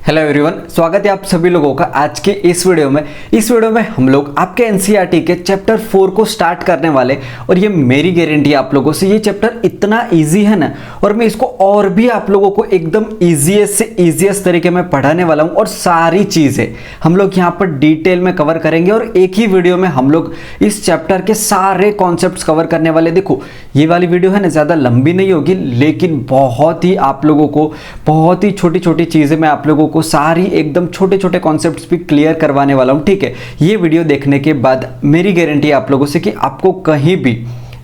Hello everyone, स्वागत है आप सभी लोगों का आज के इस वीडियो में हम लोग आपके एनसीईआरटी के चैप्टर 4 को स्टार्ट करने वाले। और ये मेरी गारंटी है आप लोगों से, ये चैप्टर इतना इजी है ना, और मैं इसको और भी आप लोगों को एकदम इजीएस्ट से इजीएस्ट तरीके में पढ़ाने वाला हूँ। और सारी चीज़ें हम लोग यहाँ पर डिटेल में कवर करेंगे और एक ही वीडियो में हम लोग इस चैप्टर के सारे कॉन्सेप्ट्स कवर करने वाले। देखो ये वाली वीडियो है ना, ज़्यादा लंबी नहीं होगी, लेकिन बहुत ही आप लोगों को बहुत ही छोटी छोटी चीज़ें मैं आप लोगों को सारी एकदम छोटे छोटे कॉन्सेप्ट्स भी क्लियर करवाने वाला हूं। ठीक है, ये वीडियो देखने के बाद मेरी गारंटी है आप लोगों से कि आपको कहीं भी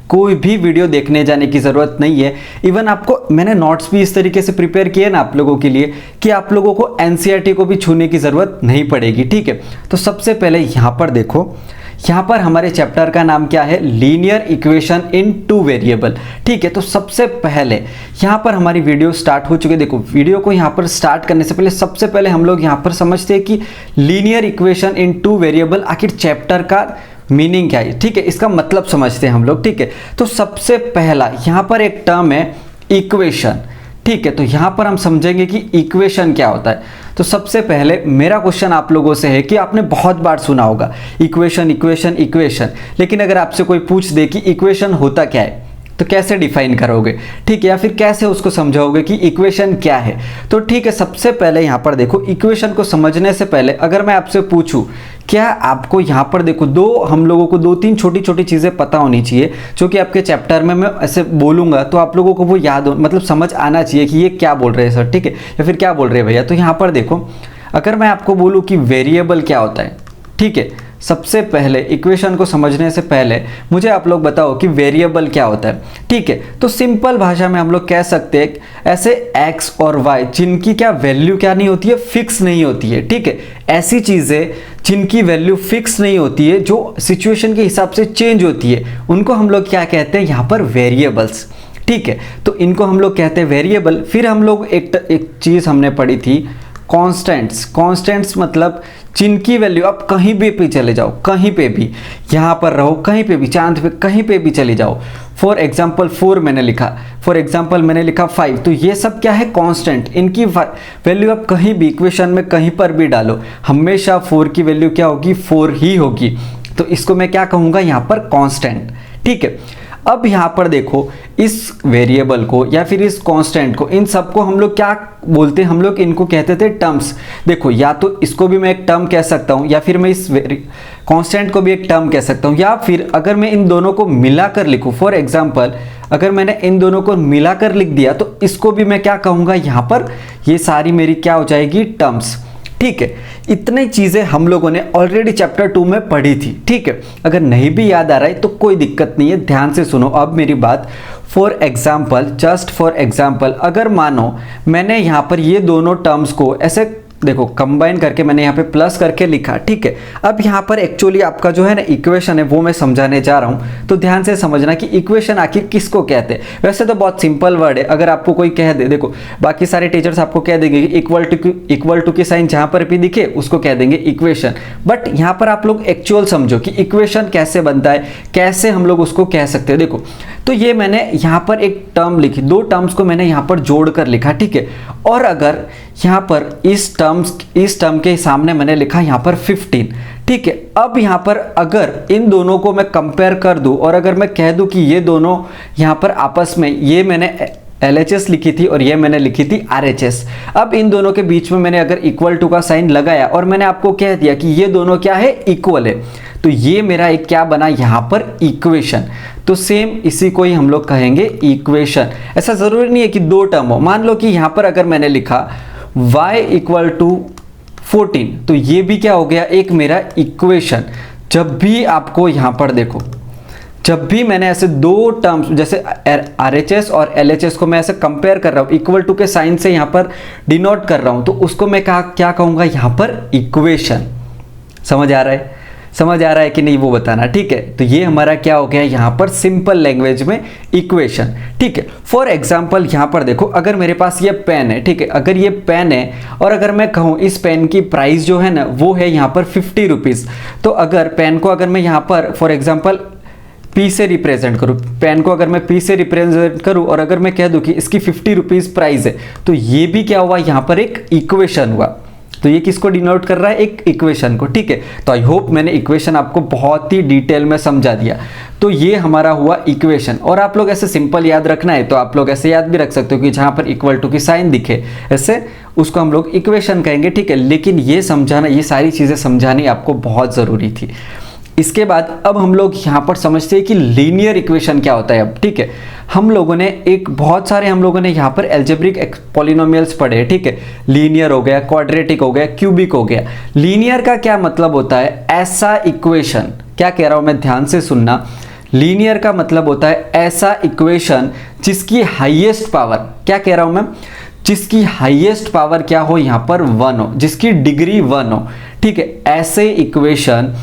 कोई भी वीडियो देखने जाने की ज़रूरत नहीं है। इवन आपको मैंने नोट्स भी इस तरीके से प्रिपेयर किए ना आप लोगों के लिए कि आप लोगों को एनसीईआरटी को भी छूने की ज़रूरत नहीं पड़ेगी। ठीक है, तो सबसे पहले यहाँ पर देखो, यहाँ पर हमारे चैप्टर का नाम क्या है, लीनियर इक्वेशन इन टू वेरिएबल। ठीक है, तो सबसे पहले यहाँ पर हमारी वीडियो स्टार्ट हो चुकी है। देखो वीडियो को यहाँ पर स्टार्ट करने से पहले सबसे पहले हम लोग यहाँ पर समझते हैं कि लीनियर इक्वेशन इन टू वेरिएबल आखिर चैप्टर का मीनिंग क्या है। ठीक है, इसका मतलब समझते हैं हम लोग। ठीक है, तो सबसे पहला यहाँ पर एक टर्म है इक्वेशन। ठीक है, तो यहाँ पर हम समझेंगे कि इक्वेशन क्या होता है। तो सबसे पहले मेरा क्वेश्चन आप लोगों से है कि आपने बहुत बार सुना होगा इक्वेशन इक्वेशन इक्वेशन, लेकिन अगर आपसे कोई पूछ दे कि इक्वेशन होता क्या है तो कैसे डिफाइन करोगे। ठीक है, या फिर कैसे उसको समझाओगे कि इक्वेशन क्या है। तो ठीक है, सबसे पहले यहाँ पर देखो, इक्वेशन को समझने से पहले अगर मैं आपसे पूछूं, क्या आपको यहाँ पर देखो हम लोगों को दो तीन छोटी छोटी चीज़ें पता होनी चाहिए जो कि आपके चैप्टर में मैं ऐसे बोलूँगा तो आप लोगों को वो याद हो, मतलब समझ आना चाहिए कि ये क्या बोल रहे हैं सर। ठीक है, या फिर क्या बोल रहे हैं भैया। तो यहाँ पर देखो, अगर मैं आपको बोलूँ कि वेरिएबल क्या होता है, ठीक है, सबसे पहले इक्वेशन को समझने से पहले मुझे आप लोग बताओ कि वेरिएबल क्या होता है। ठीक है, तो सिंपल भाषा में हम लोग कह सकते हैं ऐसे x और y जिनकी क्या वैल्यू क्या नहीं होती है, फिक्स नहीं होती है। ठीक है, ऐसी चीज़ें जिनकी वैल्यू फिक्स नहीं होती है, जो सिचुएशन के हिसाब से चेंज होती है, उनको हम लोग क्या कहते हैं यहाँ पर, वेरिएबल्स। ठीक है, तो इनको हम लोग कहते हैं वेरिएबल। फिर हम लोग एक चीज़ हमने पढ़ी थी, कॉन्स्टेंट्स। कॉन्स्टेंट्स मतलब जिनकी वैल्यू आप कहीं भी चले जाओ, कहीं पे भी, यहाँ पर रहो, कहीं पे भी, चांद पे कहीं पे भी चले जाओ। फॉर एग्जाम्पल 4 मैंने लिखा, फॉर एग्जाम्पल मैंने लिखा 5, तो ये सब क्या है, कांस्टेंट। इनकी वैल्यू आप कहीं भी इक्वेशन में कहीं पर भी डालो, हमेशा 4 की वैल्यू क्या होगी, 4 ही होगी। तो इसको मैं क्या कहूँगा यहाँ पर, कांस्टेंट। ठीक है, अब यहाँ पर देखो, इस वेरिएबल को या फिर इस कांस्टेंट को, इन सबको हम लोग क्या बोलते हैं, हम लोग इनको कहते थे टर्म्स। देखो या तो इसको भी मैं एक टर्म कह सकता हूँ, या फिर मैं इस कांस्टेंट को भी एक टर्म कह सकता हूँ, या फिर अगर मैं इन दोनों को मिलाकर लिखूँ, फॉर एग्जाम्पल अगर मैंने इन दोनों को मिलाकर लिख दिया तो इसको भी मैं क्या कहूँगा यहाँ पर, ये सारी मेरी क्या हो जाएगी, टर्म्स। ठीक है, इतनी चीज़ें हम लोगों ने ऑलरेडी चैप्टर 2 में पढ़ी थी। ठीक है, अगर नहीं भी याद आ रहा है तो कोई दिक्कत नहीं है, ध्यान से सुनो अब मेरी बात। For example, just for example, अगर मानो मैंने यहाँ पर ये दोनों टर्म्स को ऐसे देखो कंबाइन करके मैंने यहाँ पे प्लस करके लिखा। ठीक है, अब यहाँ पर एक्चुअली आपका जो है ना इक्वेशन है वो मैं समझाने जा रहा हूँ, तो ध्यान से समझना कि इक्वेशन आखिर किसको कहते हैं। वैसे तो बहुत सिंपल वर्ड है, अगर आपको कोई कह दे, देखो बाकी सारे टीचर्स आपको कह देंगे इक्वल टू की साइन जहाँ पर भी दिखे उसको कह देंगे इक्वेशन, बट यहाँ पर आप लोग एक्चुअल समझो कि इक्वेशन कैसे बनता है, कैसे हम लोग उसको कह सकते हैं। देखो तो ये मैंने यहाँ पर एक टर्म लिखी, दो टर्म्स को मैंने यहाँ पर जोड़ कर लिखा। ठीक है, और अगर यहाँ पर इस टर्म के सामने मैंने लिखा यहाँ पर 15। ठीक है, अब यहाँ पर अगर इन दोनों को मैं कंपेयर कर दूं और अगर मैं कह दूं कि ये दोनों यहाँ पर आपस में, ये मैंने LHS लिखी थी और ये मैंने लिखी थी RHS, अब इन दोनों के बीच में मैंने अगर इक्वल टू का साइन लगाया और मैंने आपको कह दिया कि ये दोनों क्या है, इक्वल है, तो ये मेरा एक क्या बना यहाँ पर, इक्वेशन। तो सेम इसी को ही हम लोग कहेंगे इक्वेशन। ऐसा जरूरी नहीं है कि दो टर्म हो, मान लो कि यहाँ पर अगर मैंने लिखा y इक्वल टू 14, तो ये भी क्या हो गया, एक मेरा इक्वेशन। जब भी आपको यहाँ पर देखो, जब भी मैंने ऐसे दो टर्म्स जैसे RHS और LHS को मैं ऐसे कंपेयर कर रहा हूँ, इक्वल टू के साइन से यहाँ पर डिनोट कर रहा हूँ, तो उसको मैं क्या कहूँगा यहाँ पर, इक्वेशन। समझ आ रहा है, समझ आ रहा है कि नहीं वो बताना। ठीक है, तो ये हमारा क्या हो गया यहाँ पर, सिंपल लैंग्वेज में इक्वेशन। ठीक है, फॉर एग्जाम्पल यहाँ पर देखो, अगर मेरे पास ये पेन है, ठीक है, अगर ये पेन है और अगर मैं कहूँ इस पेन की प्राइस जो है ना वो है यहाँ पर 50 रुपीज़, तो अगर पेन को अगर मैं यहाँ पर फॉर एग्जाम्पल P से रिप्रेजेंट करूँ, पेन को अगर मैं P से रिप्रेजेंट करूँ और अगर मैं कह दूँ कि इसकी 50 रुपीज़ प्राइस है, तो ये भी क्या हुआ यहाँ पर, एक इक्वेशन हुआ। तो ये किसको डिनोट कर रहा है, एक इक्वेशन को, ठीक है। तो आई होप मैंने इक्वेशन आपको बहुत ही डिटेल में समझा दिया। तो ये हमारा हुआ इक्वेशन, और आप लोग ऐसे सिंपल याद रखना है तो आप लोग ऐसे याद भी रख सकते हो कि जहां पर इक्वल टू की साइन दिखे ऐसे उसको हम लोग इक्वेशन कहेंगे, ठीक है। लेकिन ये समझाना, ये सारी चीजें समझानी आपको बहुत जरूरी थी। इसके बाद अब हम लोग यहाँ पर समझते हैं कि लीनियर इक्वेशन क्या होता है अब, ठीक है। हम लोगों ने बहुत सारे हम लोगों ने यहाँ पर एल्जेब्रिक पॉलिनोमियल्स पढ़े, ठीक है। लीनियर हो गया, क्वाड्रेटिक हो गया, क्यूबिक हो गया। लीनियर का क्या मतलब होता है, ऐसा इक्वेशन, क्या कह रहा हूं मैं ध्यान से सुनना। लीनियर का मतलब होता है ऐसा इक्वेशन जिसकी हाईएस्ट पावर, क्या कह रहा हूं मैं, जिसकी हाईएस्ट पावर क्या हो, यहां पर 1 हो, जिसकी डिग्री 1 हो, ठीक है। ऐसे इक्वेशन,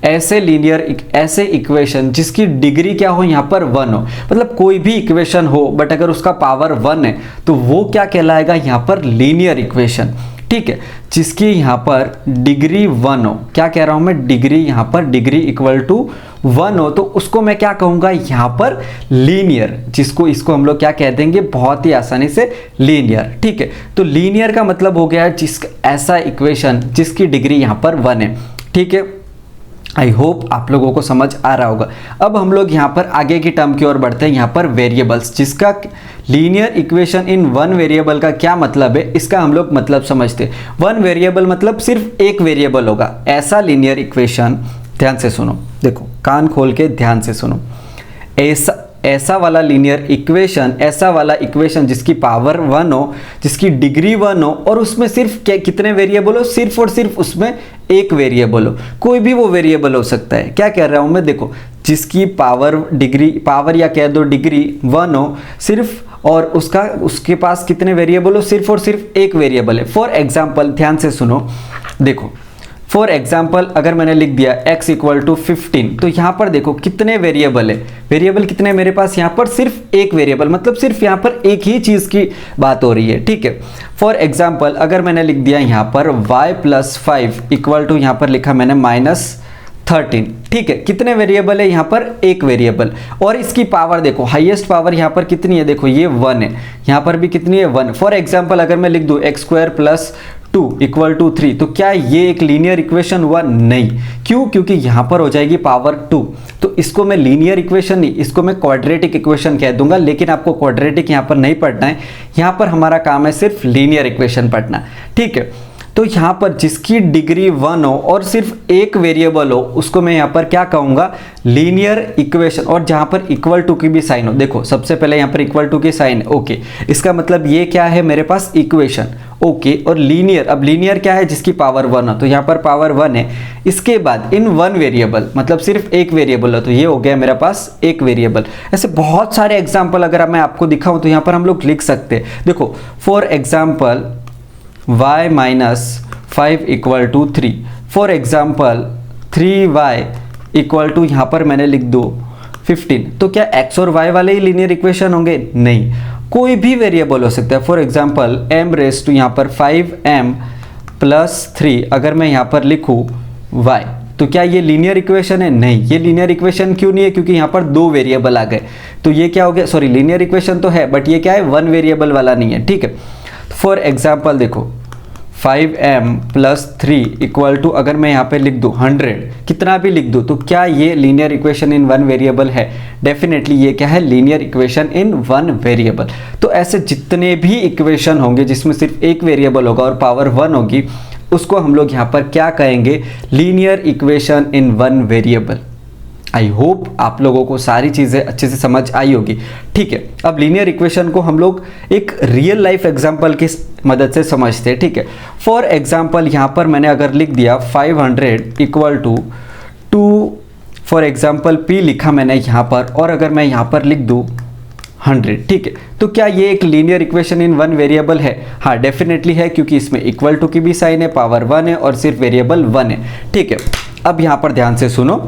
ऐसे लीनियर, ऐसे इक्वेशन जिसकी डिग्री क्या हो, यहां पर 1 हो। मतलब कोई भी इक्वेशन हो बट अगर उसका पावर 1 है तो वो क्या कहलाएगा, यहां पर लीनियर इक्वेशन, ठीक है। जिसकी यहां पर डिग्री 1 हो, क्या कह रहा हूं मैं, डिग्री, यहां पर डिग्री इक्वल टू 1 हो, तो उसको मैं क्या कहूंगा, यहां पर लीनियर, जिसको इसको हम लोग क्या कह देंगे बहुत ही आसानी से, लीनियर, ठीक है। तो लीनियर का मतलब हो गया ऐसा इक्वेशन जिसकी डिग्री यहां पर 1 है, ठीक है। आई होप आप लोगों को समझ आ रहा होगा। अब हम लोग यहाँ पर आगे की टर्म की ओर बढ़ते हैं, यहाँ पर वेरिएबल्स, जिसका लीनियर इक्वेशन इन 1 वेरिएबल का क्या मतलब है, इसका हम लोग मतलब समझते हैं। 1 वेरिएबल मतलब सिर्फ एक वेरिएबल होगा, ऐसा लीनियर इक्वेशन, ध्यान से सुनो, देखो कान खोल के ध्यान से सुनो, ऐसा वाला लीनियर इक्वेशन, ऐसा वाला इक्वेशन जिसकी पावर 1 हो, जिसकी डिग्री 1 हो, और उसमें सिर्फ कितने वेरिएबल हो, सिर्फ और सिर्फ उसमें एक वेरिएबल हो, कोई भी वो वेरिएबल हो सकता है। क्या कह रहा हूं मैं, देखो जिसकी पावर, डिग्री, पावर या कह दो डिग्री 1 हो सिर्फ, और उसके पास कितने वेरिएबल हो, सिर्फ और सिर्फ एक वेरिएबल है। फॉर एग्जाम्पल ध्यान से सुनो, देखो फॉर एग्जाम्पल अगर मैंने लिख दिया x इक्वल टू 15, तो यहां पर देखो कितने वेरिएबल है, वेरिएबल कितने मेरे पास, यहां पर सिर्फ एक वेरिएबल, मतलब सिर्फ यहां पर एक ही चीज की बात हो रही है, ठीक है। फॉर एग्जाम्पल अगर मैंने लिख दिया यहां पर y प्लस 5 इक्वल टू, यहां पर लिखा मैंने -13, ठीक है। कितने वेरिएबल है, यहां पर एक वेरिएबल, और इसकी पावर देखो, हाईएस्ट पावर यहां पर कितनी है, देखो ये 1 है, यहां पर भी कितनी है, 1। फॉर एग्जाम्पल अगर मैं लिख दूं x² प्लस 2 इक्वल टू 3, तो क्या ये एक लीनियर इक्वेशन हुआ, नहीं। क्यों, क्योंकि यहां पर हो जाएगी पावर 2, तो इसको मैं लीनियर इक्वेशन नहीं, इसको मैं क्वाड्रेटिक इक्वेशन कह दूंगा। लेकिन आपको क्वाड्रेटिक यहां पर नहीं पढ़ना है, यहां पर हमारा काम है सिर्फ लीनियर इक्वेशन पढ़ना, ठीक है। तो यहां पर जिसकी डिग्री 1 हो और सिर्फ एक वेरिएबल हो, उसको मैं यहां पर क्या कहूंगा, लीनियर इक्वेशन। और जहां पर इक्वल टू की भी साइन हो, देखो सबसे पहले यहां पर इक्वल टू की साइन, ओके, इसका मतलब ये क्या है, मेरे पास इक्वेशन, ओके। और लीनियर, अब लीनियर क्या है, जिसकी पावर 1 हो, तो यहां पर पावर 1 है। इसके बाद इन 1 वेरिएबल, मतलब सिर्फ एक वेरिएबल हो, तो ये हो गया मेरे पास एक वेरिएबल। ऐसे बहुत सारे एग्जाम्पल अगर मैं आपको दिखाऊं तो यहां पर हम लोग लिख सकते हैं। देखो for example y minus 5 equal to 3, for example 3y equal to, यहां पर मैंने लिख दो 15, तो क्या x और y वाले ही लीनियर इक्वेशन होंगे, नहीं, कोई भी वेरिएबल हो सकता है। For example m raise to, यहां पर 5m प्लस 3 अगर मैं यहां पर लिखूं y, तो क्या ये लीनियर इक्वेशन है, नहीं। ये लीनियर इक्वेशन क्यों नहीं है, क्योंकि यहां पर 2 वेरिएबल आ गए, तो ये क्या हो गया, सॉरी लीनियर इक्वेशन तो है बट ये क्या है, 1 वेरिएबल वाला नहीं है, ठीक है। फॉर एग्जाम्पल देखो 5m प्लस 3 इक्वल टू, अगर मैं यहाँ पे लिख दूँ 100, कितना भी लिख दूँ, तो क्या ये लीनियर इक्वेशन इन 1 वेरिएबल है, डेफिनेटली ये क्या है, लीनियर इक्वेशन इन 1 वेरिएबल। तो ऐसे जितने भी इक्वेशन होंगे जिसमें सिर्फ एक वेरिएबल होगा और पावर 1 होगी, उसको हम लोग यहाँ पर क्या कहेंगे, linear equation in 1 variable. I hope आप लोगों को सारी चीज़ें अच्छे से समझ आई होगी, ठीक है। अब लीनियर इक्वेशन को हम लोग एक रियल लाइफ एग्जांपल की मदद से समझते हैं, ठीक है। फॉर एग्जांपल यहाँ पर मैंने अगर लिख दिया 500 equal to 2, for example p लिखा मैंने यहाँ पर, और अगर मैं यहाँ पर लिख दूँ 100, ठीक है, तो क्या ये एक लीनियर इक्वेशन इन 1 वेरिएबल है, हाँ डेफिनेटली है, क्योंकि इसमें इक्वल टू की भी साइन है, पावर 1 है और सिर्फ वेरिएबल 1 है, ठीक है। अब यहाँ पर ध्यान से सुनो,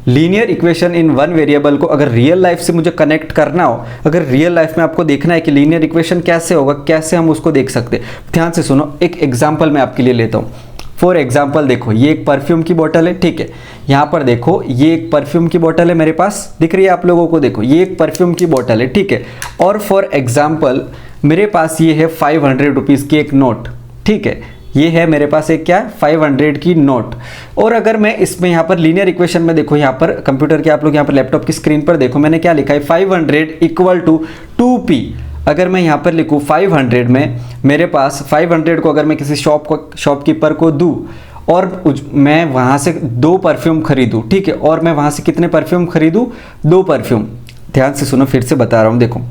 लीनियर इक्वेशन इन 1 वेरिएबल को अगर रियल लाइफ से मुझे कनेक्ट करना हो, अगर रियल लाइफ में आपको देखना है कि लीनियर इक्वेशन कैसे होगा, कैसे हम उसको देख सकते हैं, ध्यान से सुनो। एक एग्जांपल मैं आपके लिए लेता हूँ। फॉर एग्जांपल देखो ये एक परफ्यूम की बोतल है, ठीक है। यहाँ पर देखो ये एक परफ्यूम की बोतल है मेरे पास, दिख रही है आप लोगों को, देखो ये एक परफ्यूम की बोतल है, ठीक है। और फॉर एग्जाम्पल मेरे पास ये है 500 रुपीज़ की एक नोट, ठीक है। ये है मेरे पास एक क्या 500 की नोट। और अगर मैं इसमें यहाँ पर लीनियर इक्वेशन में देखो, यहाँ पर कंप्यूटर के आप लोग यहाँ पर लैपटॉप की स्क्रीन पर देखो, मैंने क्या लिखा है 500 इक्वल टू 2p। अगर मैं यहाँ पर लिखूँ 500 में मेरे पास 500 को अगर मैं किसी शॉपकीपर को दूँ और मैं वहाँ से 2 परफ्यूम खरीदूँ, ठीक है, और मैं वहाँ से कितने परफ्यूम खरीदूँ, 2 परफ्यूम। ध्यान से सुनो, फिर से बता रहा हूँ, देखो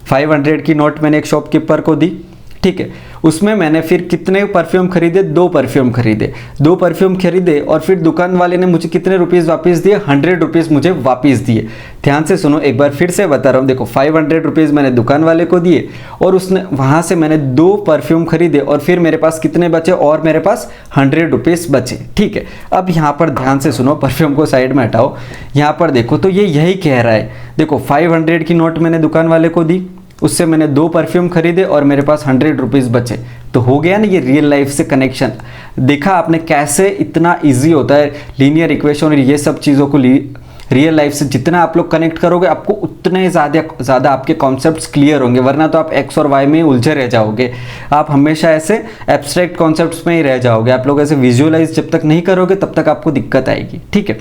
500 की नोट मैंने एक शॉपकीपर को दी, ठीक है, उसमें मैंने फिर कितने परफ्यूम खरीदे, 2 परफ्यूम खरीदे, 2 परफ्यूम खरीदे और फिर दुकान वाले ने मुझे कितने रुपीस वापस दिए, 100 रुपीस मुझे वापस दिए। ध्यान से सुनो, एक बार फिर से बता रहा हूँ, देखो 500 रुपीस मैंने दुकान वाले को दिए और उसने वहाँ से मैंने 2 परफ्यूम खरीदे और फिर मेरे पास कितने बचे, और मेरे पास 100 रुपीस बचे, ठीक है। अब यहाँ पर ध्यान से सुनो, परफ्यूम को साइड में हटाओ, यहाँ पर देखो तो ये यही कह रहा है, देखो 500 की नोट मैंने दुकान वाले को दी, उससे मैंने 2 परफ्यूम खरीदे और मेरे पास 100 रुपीज़ बचे। तो हो गया ना ये रियल लाइफ से कनेक्शन। देखा आपने कैसे इतना इजी होता है लीनियर इक्वेशन और ये सब चीज़ों को रियल लाइफ से जितना आप लोग कनेक्ट करोगे आपको उतने ज़्यादा आपके कॉन्सेप्ट्स क्लियर होंगे, वरना तो आप एक्स और वाई में उलझे रह जाओगे। आप हमेशा ऐसे एब्स्ट्रैक्ट कॉन्सेप्ट्स में ही रह जाओगे। आप लोग ऐसे विजुअलाइज जब तक नहीं करोगे तब तक आपको दिक्कत आएगी, ठीक है।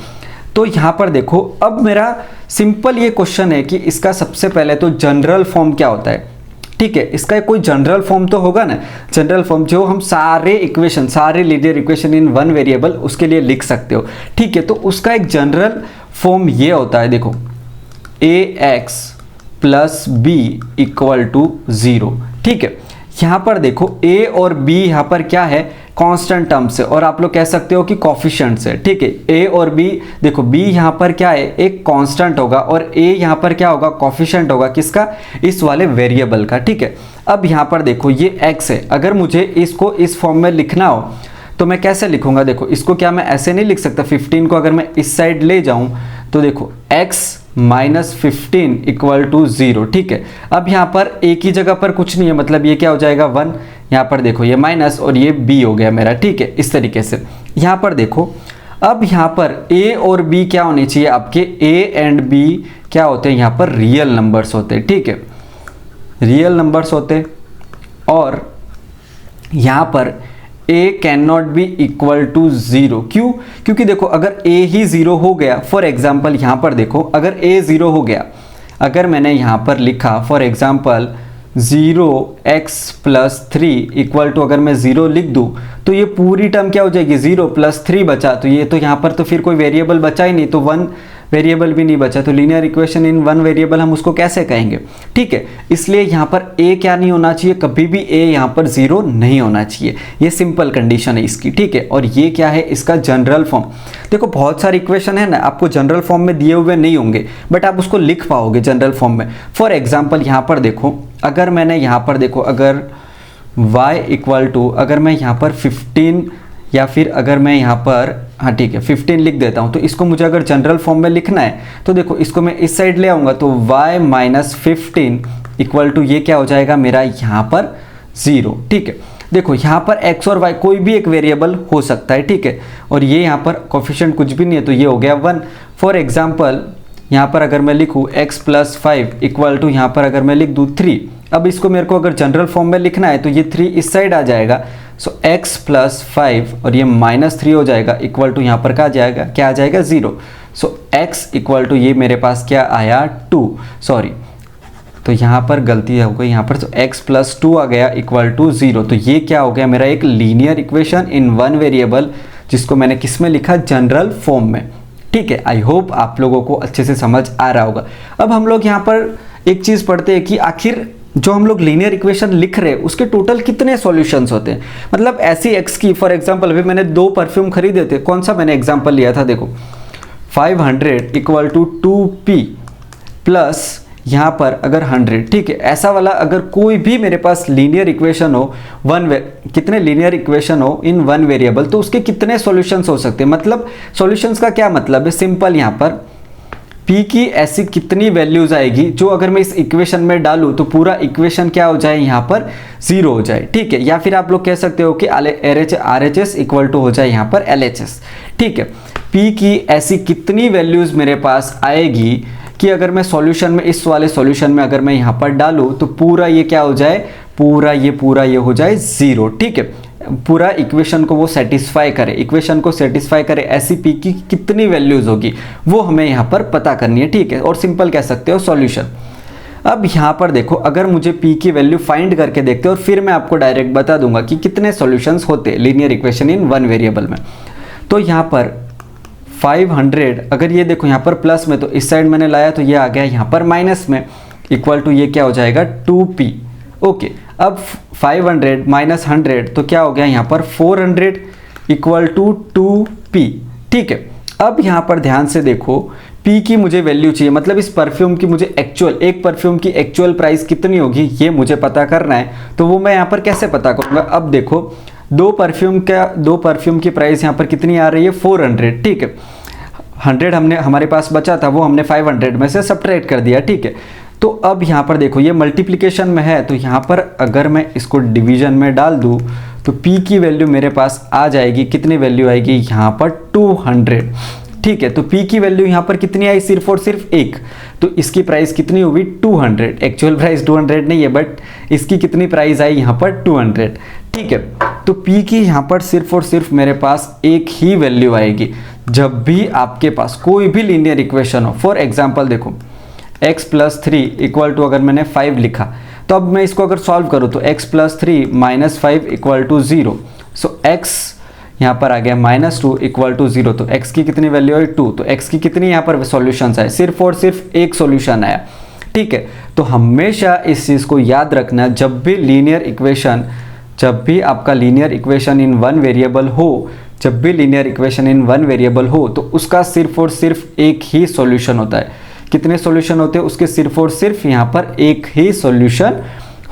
तो यहाँ पर देखो, अब मेरा सिंपल ये क्वेश्चन है कि इसका सबसे पहले तो जनरल फॉर्म क्या होता है, ठीक है। इसका कोई जनरल फॉर्म तो होगा ना, जनरल फॉर्म जो हम सारे इक्वेशन, सारे लीनियर इक्वेशन इन 1 वेरिएबल उसके लिए लिख सकते हो, ठीक है। तो उसका एक जनरल फॉर्म ये होता है, देखो ax plus b equal to 0, ठीक है। यहाँ पर देखो a और b यहाँ पर क्या है, कांस्टेंट टर्म्स है और आप लोग कह सकते हो कि कोफिशिएंट्स है, ठीक है। a और b, देखो b यहाँ पर क्या है, एक कांस्टेंट होगा और a यहाँ पर क्या होगा, कोफिशिएंट होगा, किसका, इस वाले वेरिएबल का, ठीक है। अब यहाँ पर देखो ये x है, अगर मुझे इसको इस फॉर्म में लिखना हो तो मैं कैसे लिखूंगा, देखो इसको क्या मैं ऐसे नहीं लिख सकता, 15 को अगर मैं इस साइड ले जाऊं तो देखो x माइनस 15 इक्वल टू 0, ठीक है। अब यहाँ पर एक ही जगह पर कुछ नहीं है, मतलब ये क्या हो जाएगा 1, यहाँ पर देखो ये माइनस और ये b हो गया मेरा, ठीक है। इस तरीके से यहाँ पर देखो, अब यहाँ पर a और b क्या होने चाहिए आपके, a एंड b क्या होते हैं, यहाँ पर रियल नंबर्स होते हैं, ठीक है, रियल नंबर्स होते। और यहाँ पर a can not be equal to 0, क्यों, क्योंकि देखो अगर a ही 0 हो गया, फॉर एग्जाम्पल यहाँ पर देखो अगर a 0 हो गया, अगर मैंने यहाँ पर लिखा for example 0x plus 3 equal to, अगर मैं 0 लिख दूँ तो ये पूरी टर्म क्या हो जाएगी, 0 प्लस 3 बचा, तो ये तो यहाँ पर तो फिर कोई वेरिएबल बचा ही नहीं, तो 1 वेरिएबल भी नहीं बचा, तो लीनियर इक्वेशन इन 1 वेरिएबल हम उसको कैसे कहेंगे, ठीक है। इसलिए यहाँ पर a क्या नहीं होना चाहिए, कभी भी a यहाँ पर 0 नहीं होना चाहिए, ये सिंपल कंडीशन है इसकी, ठीक है। और ये क्या है, इसका जनरल फॉर्म। देखो बहुत सारे इक्वेशन है ना, आपको जनरल फॉर्म में दिए हुए नहीं होंगे बट आप उसको लिख पाओगे जनरल फॉर्म में। फॉर एग्जाम्पल यहाँ पर देखो, अगर मैंने यहाँ पर देखो अगर y इक्वल टू, अगर मैं यहाँ पर 15 या फिर अगर मैं यहाँ पर, हाँ ठीक है 15 लिख देता हूँ, तो इसको मुझे अगर जनरल फॉर्म में लिखना है तो देखो इसको मैं इस साइड ले आऊँगा तो y माइनस 15 इक्वल टू ये क्या हो जाएगा मेरा यहाँ पर 0, ठीक है। देखो यहाँ पर x और y कोई भी एक वेरिएबल हो सकता है, ठीक है, और ये यहाँ पर कोफिशिएंट कुछ भी नहीं है तो ये हो गया 1। फॉर एग्जाम्पल यहाँ पर अगर मैं लिखूँ x प्लस 5 इक्वल टू, यहाँ पर अगर मैं लिख दूँ 3, अब इसको मेरे को अगर जनरल फॉर्म में लिखना है तो ये 3 इस साइड आ जाएगा, सो x प्लस 5 और ये माइनस 3 हो जाएगा इक्वल टू, यहाँ पर क्या आ जाएगा 0, सो x इक्वल टू ये मेरे पास क्या आया 2, सॉरी तो यहाँ पर गलती हो गई, यहाँ पर तो x प्लस 2 आ गया इक्वल टू 0। तो ये क्या हो गया मेरा एक लीनियर इक्वेशन इन 1 वेरिएबल, जिसको मैंने किस में लिखा, जनरल फॉर्म में, ठीक है। आई होप आप लोगों को अच्छे से समझ आ रहा होगा। अब हम लोग यहाँ पर एक चीज़ पढ़ते हैं कि आखिर जो हम लोग लीनियर इक्वेशन लिख रहे हैं उसके टोटल कितने सॉल्यूशंस होते हैं। मतलब ऐसी x की, फॉर एग्जांपल अभी मैंने 2 परफ्यूम खरीदे थे, कौन सा मैंने एग्जांपल लिया था, देखो 500 इक्वल टू 2p प्लस यहाँ पर अगर 100, ठीक है। ऐसा वाला अगर कोई भी मेरे पास लीनियर इक्वेशन हो, कितने लीनियर इक्वेशन हो इन 1 वेरिएबल, तो उसके कितने सॉल्यूशंस हो सकते हैं। मतलब सॉल्यूशंस का क्या मतलब है, सिंपल, यहाँ पर p की ऐसी कितनी वैल्यूज आएगी जो अगर मैं इस इक्वेशन में डालूं तो पूरा इक्वेशन क्या हो जाए, यहाँ पर 0 हो जाए, ठीक है। या फिर आप लोग कह सकते हो कि RHS इक्वल टू हो जाए यहाँ पर LHS, ठीक है। p की ऐसी कितनी वैल्यूज मेरे पास आएगी कि अगर मैं सॉल्यूशन में, इस वाले सॉल्यूशन में अगर मैं यहाँ पर डालूं तो पूरा ये क्या हो जाए, पूरा ये हो जाए 0, ठीक है। पूरा इक्वेशन को वो सेटिस्फाई करे, इक्वेशन को सेटिस्फाई करे ऐसी पी की कितनी वैल्यूज होगी वो हमें यहाँ पर पता करनी है, ठीक है। और सिंपल कह सकते हो सॉल्यूशन। अब यहाँ पर देखो, अगर मुझे पी की वैल्यू फाइंड करके देखते हो और फिर मैं आपको डायरेक्ट बता दूंगा कि कितने सॉल्यूशंस होते linear equation in one variable में। तो यहाँ पर 500, अगर ये देखो यहाँ पर प्लस में तो इस साइड मैंने लाया तो ये आ गया यहाँ पर माइनस में, इक्वल टू ये क्या हो जाएगा 2p। ओके, अब 500 माइनस 100 तो क्या हो गया यहाँ पर 400 इक्वल टू 2p, ठीक है। अब यहाँ पर ध्यान से देखो, p की मुझे वैल्यू चाहिए, मतलब इस परफ्यूम की मुझे एक्चुअल, एक परफ्यूम की एक्चुअल प्राइस कितनी होगी ये मुझे पता करना है। तो वो मैं यहाँ पर कैसे पता करूँगा, अब देखो दो परफ्यूम की प्राइस यहाँ पर कितनी आ रही है 400, ठीक है। 100 हमने हमारे पास बचा था वो हमने 500 में से सब्ट्रैक्ट कर दिया, ठीक है। तो अब यहाँ पर देखो ये मल्टीप्लिकेशन में है, तो यहाँ पर अगर मैं इसको डिवीजन में डाल दूँ तो p की वैल्यू मेरे पास आ जाएगी, कितनी वैल्यू आएगी यहाँ पर 200, ठीक है। तो p की वैल्यू यहाँ पर कितनी आई, सिर्फ और सिर्फ 1, तो इसकी प्राइस कितनी हुई 200, एक्चुअल प्राइस 200 नहीं है बट इसकी कितनी प्राइस आई यहाँ पर 200, ठीक है। तो p की यहाँ पर सिर्फ और सिर्फ मेरे पास एक ही वैल्यू आएगी जब भी आपके पास कोई भी लीनियर इक्वेशन हो। फॉर एग्जाम्पल देखो x प्लस 3 इक्वल टू, अगर मैंने 5 लिखा तो अब मैं इसको अगर सॉल्व करूँ तो x plus 3 minus 5 equal to 0, so x यहाँ पर आ गया माइनस 2 इक्वल टू 0, तो x की कितनी वैल्यू आई 2, तो x की कितनी यहाँ पर सॉल्यूशंस आए, सिर्फ और सिर्फ एक सॉल्यूशन आया, ठीक है। तो हमेशा इस चीज़ को याद रखना, जब भी आपका linear equation in one variable हो, जब भी linear equation in one variable हो तो उसका सिर्फ और सिर्फ एक ही सॉल्यूशन होता है। कितने सॉल्यूशन होते हैं उसके, सिर्फ और सिर्फ यहाँ पर एक ही सॉल्यूशन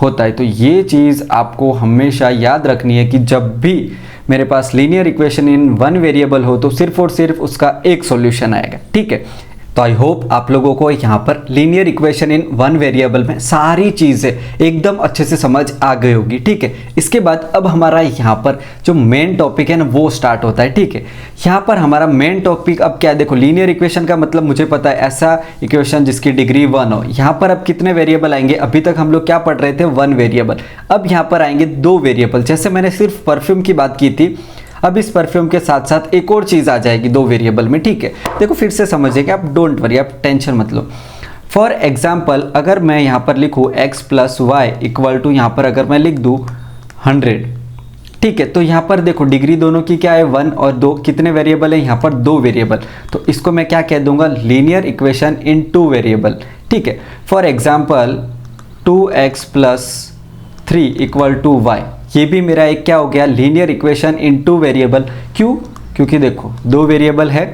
होता है। तो ये चीज़ आपको हमेशा याद रखनी है कि जब भी मेरे पास linear equation in one variable हो तो सिर्फ और सिर्फ उसका एक सॉल्यूशन आएगा, ठीक है। तो आई होप आप लोगों को यहाँ पर linear equation in one variable में सारी चीज़ें एकदम अच्छे से समझ आ गई होगी, ठीक है। इसके बाद अब हमारा यहाँ पर जो मेन टॉपिक है ना वो स्टार्ट होता है, ठीक है। यहाँ पर हमारा मेन टॉपिक अब क्या है, देखो लीनियर इक्वेशन का मतलब मुझे पता है ऐसा इक्वेशन जिसकी डिग्री 1 हो। यहाँ पर अब कितने वेरिएबल आएंगे, अभी तक हम लोग क्या पढ़ रहे थे 1 वेरिएबल, अब यहाँ पर आएंगे 2 वेरिएबल। जैसे मैंने सिर्फ परफ्यूम की बात की थी, अब इस परफ्यूम के साथ साथ एक और चीज़ आ जाएगी 2 वेरिएबल में, ठीक है। देखो फिर से समझिए कि आप डोंट वरी, आप टेंशन मत लो। फॉर एग्जाम्पल अगर मैं यहाँ पर लिखूँ x plus y equal to, यहाँ पर अगर मैं लिख दूँ 100, ठीक है। तो यहाँ पर देखो डिग्री दोनों की क्या है 1 और 2, कितने वेरिएबल है यहाँ पर 2 वेरिएबल, तो इसको मैं क्या कह दूंगा लीनियर इक्वेशन इन 2 वेरिएबल, ठीक है। For example 2x plus 3 equal to y, ये भी मेरा एक क्या हो गया लीनियर इक्वेशन इन 2 वेरिएबल। क्यों, क्योंकि देखो 2 वेरिएबल है,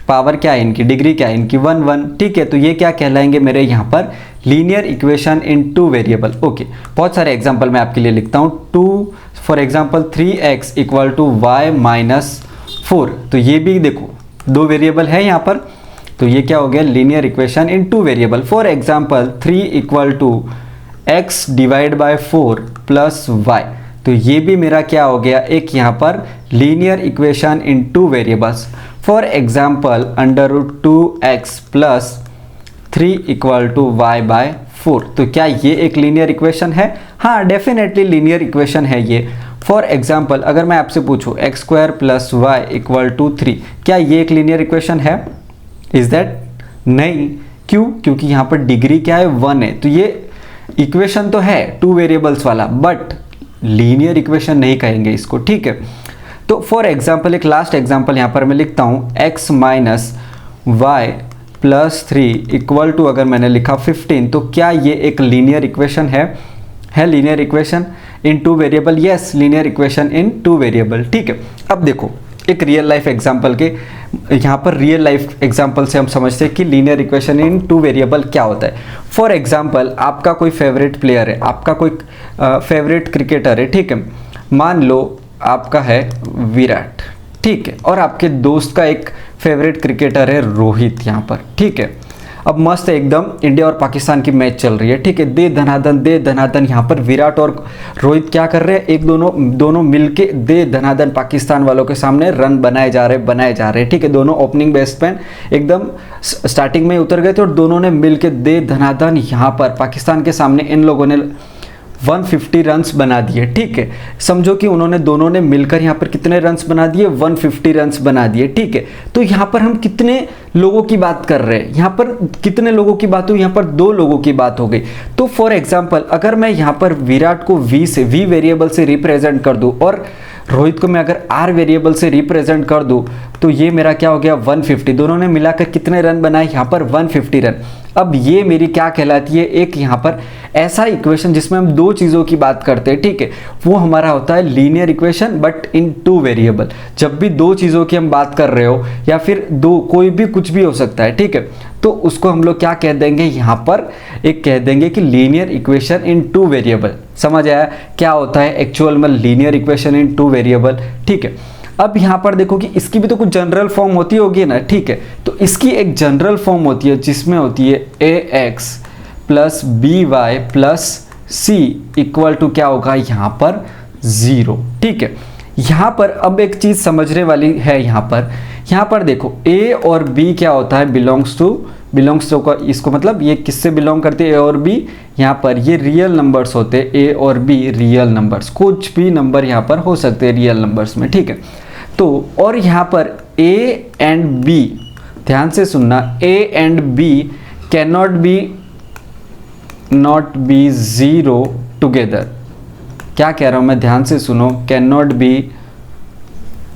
पावर क्या है इनकी, डिग्री क्या है इनकी 1 1, ठीक है। तो ये क्या कहलाएंगे मेरे यहाँ पर linear equation in 2 variable. Okay, बहुत सारे एग्जांपल मैं आपके लिए लिखता हूँ। 2 for example 3x equal to y minus 4, तो ये भी देखो 2 वेरिएबल है यहाँ पर, तो ये क्या हो गया linear equation in 2 variable. For example 3 equal to x divide by 4 plus y, तो ये भी मेरा क्या हो गया एक यहाँ पर linear equation in 2 variables. For example √2x plus 3 equal to y by 4, तो क्या ये एक लीनियर इक्वेशन है? हाँ, डेफिनेटली लीनियर इक्वेशन है ये। फॉर एग्जाम्पल अगर मैं आपसे पूछूं x square plus y equal to 3, क्या ये एक लीनियर इक्वेशन है? Is that? नहीं। क्यों? क्योंकि यहाँ पर डिग्री क्या है 1 है, तो ये इक्वेशन तो है 2 वेरिएबल्स वाला, बट लीनियर इक्वेशन नहीं कहेंगे इसको, ठीक है। तो फॉर एग्जाम्पल एक लास्ट एग्जाम्पल यहाँ पर मैं लिखता हूँ x minus y plus 3 equal to, अगर मैंने लिखा 15, तो क्या ये एक लीनियर इक्वेशन है linear equation in 2 variable? Yes, linear equation in 2 variable, ठीक है। अब देखो एक रियल लाइफ एग्जाम्पल के, यहाँ पर रियल लाइफ एग्जाम्पल से हम समझते हैं कि लीनियर इक्वेशन इन 2 वेरिएबल क्या होता है। फॉर एग्जाम्पल आपका कोई फेवरेट प्लेयर है, आपका कोई फेवरेट क्रिकेटर है, ठीक है। मान लो आपका है विराट, ठीक है, और आपके दोस्त का एक फेवरेट क्रिकेटर है रोहित यहाँ पर, ठीक है। अब मस्त एकदम इंडिया और पाकिस्तान की मैच चल रही है, ठीक है। दे धनाधन यहाँ पर विराट और रोहित क्या कर रहे हैं, एक दोनों मिलके दे धनाधन पाकिस्तान वालों के सामने रन बनाए जा रहे, ठीक है। दोनों ओपनिंग बैट्समैन एकदम स्टार्टिंग में उतर गए थे और दोनों ने मिलके दे धनाधन यहाँ पर पाकिस्तान के सामने इन लोगों ने 150 रन्स बना दिए, ठीक है। समझो कि उन्होंने दोनों ने मिलकर यहाँ पर कितने रन्स बना दिए, 150 रन्स बना दिए, ठीक है। तो यहाँ पर हम कितने लोगों की बात कर रहे हैं, यहाँ पर कितने लोगों की बात हुई, यहाँ पर 2 लोगों की बात हो गई। तो फॉर एग्जाम्पल अगर मैं यहाँ पर विराट को वी वेरिएबल से रिप्रेजेंट कर दूँ और रोहित को मैं अगर आर वेरिएबल से रिप्रेजेंट कर दूं तो ये मेरा क्या हो गया 150। दोनों ने मिलाकर कितने रन बनाए, यहाँ पर 150 रन। अब ये मेरी क्या कहलाती है, एक यहाँ पर ऐसा इक्वेशन जिसमें हम 2 चीज़ों की बात करते हैं, ठीक है। वो हमारा होता है linear equation but in 2 variable. जब भी 2 चीज़ों की हम बात कर रहे हो या फिर 2 कोई भी कुछ भी हो सकता है, ठीक है, तो उसको हम लोग क्या कह देंगे, यहाँ पर एक कह देंगे कि लीनियर इक्वेशन इन 2 वेरिएबल। समझ आया क्या होता है एक्चुअल में लीनियर इक्वेशन इन 2 वेरिएबल, ठीक है। अब यहाँ पर देखो कि इसकी भी तो कुछ जनरल फॉर्म होती होगी ना, ठीक है। तो इसकी एक जनरल फॉर्म होती है जिसमें होती है ax plus by plus c equal to क्या होगा यहाँ पर 0, ठीक है। यहाँ पर अब एक चीज समझने वाली है, यहाँ पर देखो a और b क्या होता है, बिलोंग्स टू का, इसको मतलब ये किससे बिलोंग करते हैं, a और b। यहाँ पर ये रियल नंबर्स होते हैं, a और b रियल नंबर्स, कुछ भी नंबर यहाँ पर हो सकते हैं रियल नंबर्स में, ठीक है। तो और यहाँ पर a एंड b, ध्यान से सुनना, a and b cannot be 0 together. क्या कह रहा हूं मैं, ध्यान से सुनो, कैनॉट बी